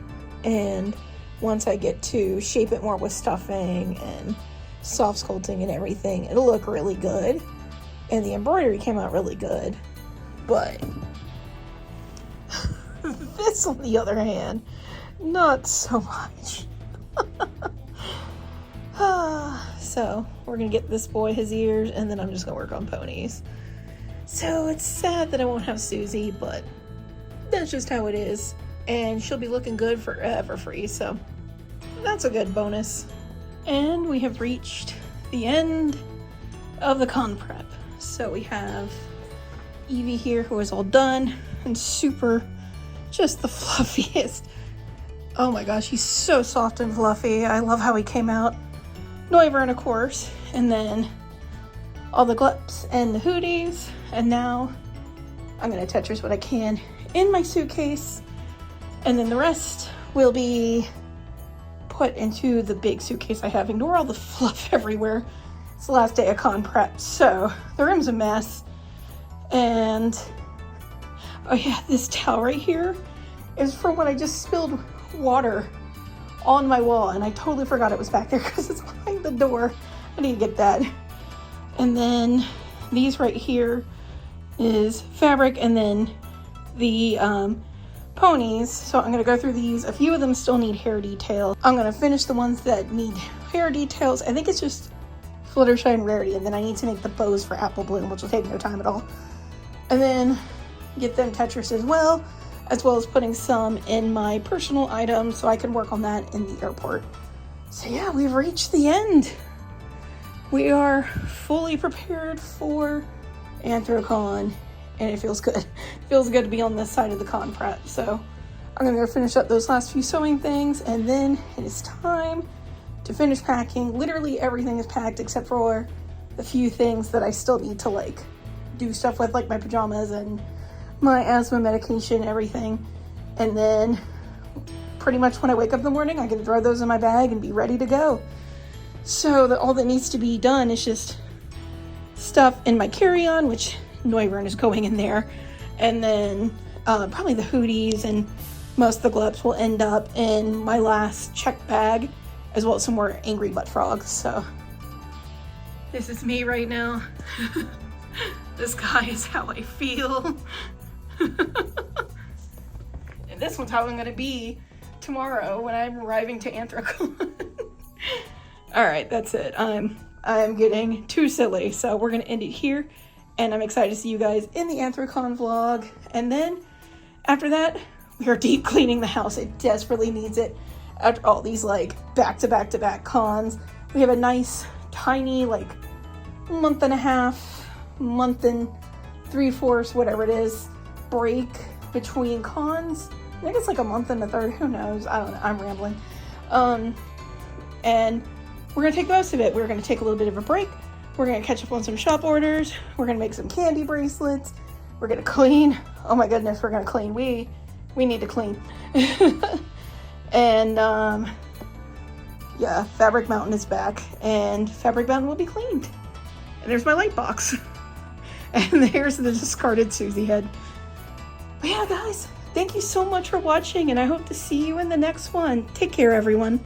and once I get to shape it more with stuffing and soft sculpting and everything, it'll look really good. And the embroidery came out really good, but This, on the other hand, not so much. So we're gonna get this boy his ears, and then I'm just gonna work on ponies. So it's sad that I won't have Susie, but that's just how it is. And she'll be looking good forever free, so that's a good bonus. And we have reached the end of the con prep. So we have Eevee here, who is all done and super, just the fluffiest. Oh my gosh, he's so soft and fluffy. I love how he came out. Noivern, of course, and then all the glups and the hooties, and now I'm gonna Tetris what I can in my suitcase, and then the rest will be put into the big suitcase I have. Ignore all the fluff everywhere. It's the last day of con prep, so the room's a mess. And oh yeah, this towel right here is from when I just spilled water on my wall, and I totally forgot it was back there because it's behind the door. I need to get that. And then these right here is fabric, and then the ponies. So I'm gonna go through these. A few of them still need hair detail. I'm gonna finish the ones that need hair details. I think it's just Fluttershy and Rarity, and then I need to make the bows for Apple Bloom, which will take no time at all. And then get them Tetris as well as putting some in my personal items so I can work on that in the airport. So yeah, we've reached the end. We are fully prepared for anthrocon, and it feels good. It feels good to be on this side of the con prep. So I'm gonna go finish up those last few sewing things, and then it is time to finish packing. Literally everything is packed except for the few things that I still need to like do stuff with, like my pajamas and my asthma medication, everything. And then pretty much when I wake up in the morning, I can throw those in my bag and be ready to go. So all that needs to be done is just stuff in my carry-on, which Noivern is going in there. And then probably the hooties and most of the glups will end up in my last check bag, as well as some more angry butt frogs. So this is me right now. This guy is how I feel. And this one's how I'm gonna be tomorrow when I'm arriving to anthrocon. All right, that's it. I'm getting too silly, so we're gonna end it here. And I'm excited to see you guys in the anthrocon vlog. And then after that, we are deep cleaning the house. It desperately needs it after all these like back-to-back cons. We have a nice tiny like month and 3/4, whatever it is, break between cons. I think it's like a month and a third, who knows? I don't know, I'm rambling. And we're gonna take most of it. We're gonna take a little bit of a break. We're gonna catch up on some shop orders. We're gonna make some candy bracelets. We're gonna clean. Oh my goodness, we're gonna clean. We need to clean. And yeah, Fabric Mountain is back, and Fabric Mountain will be cleaned. And there's my light box. And there's the discarded Susie head. But yeah, guys, thank you so much for watching, and I hope to see you in the next one. Take care, everyone.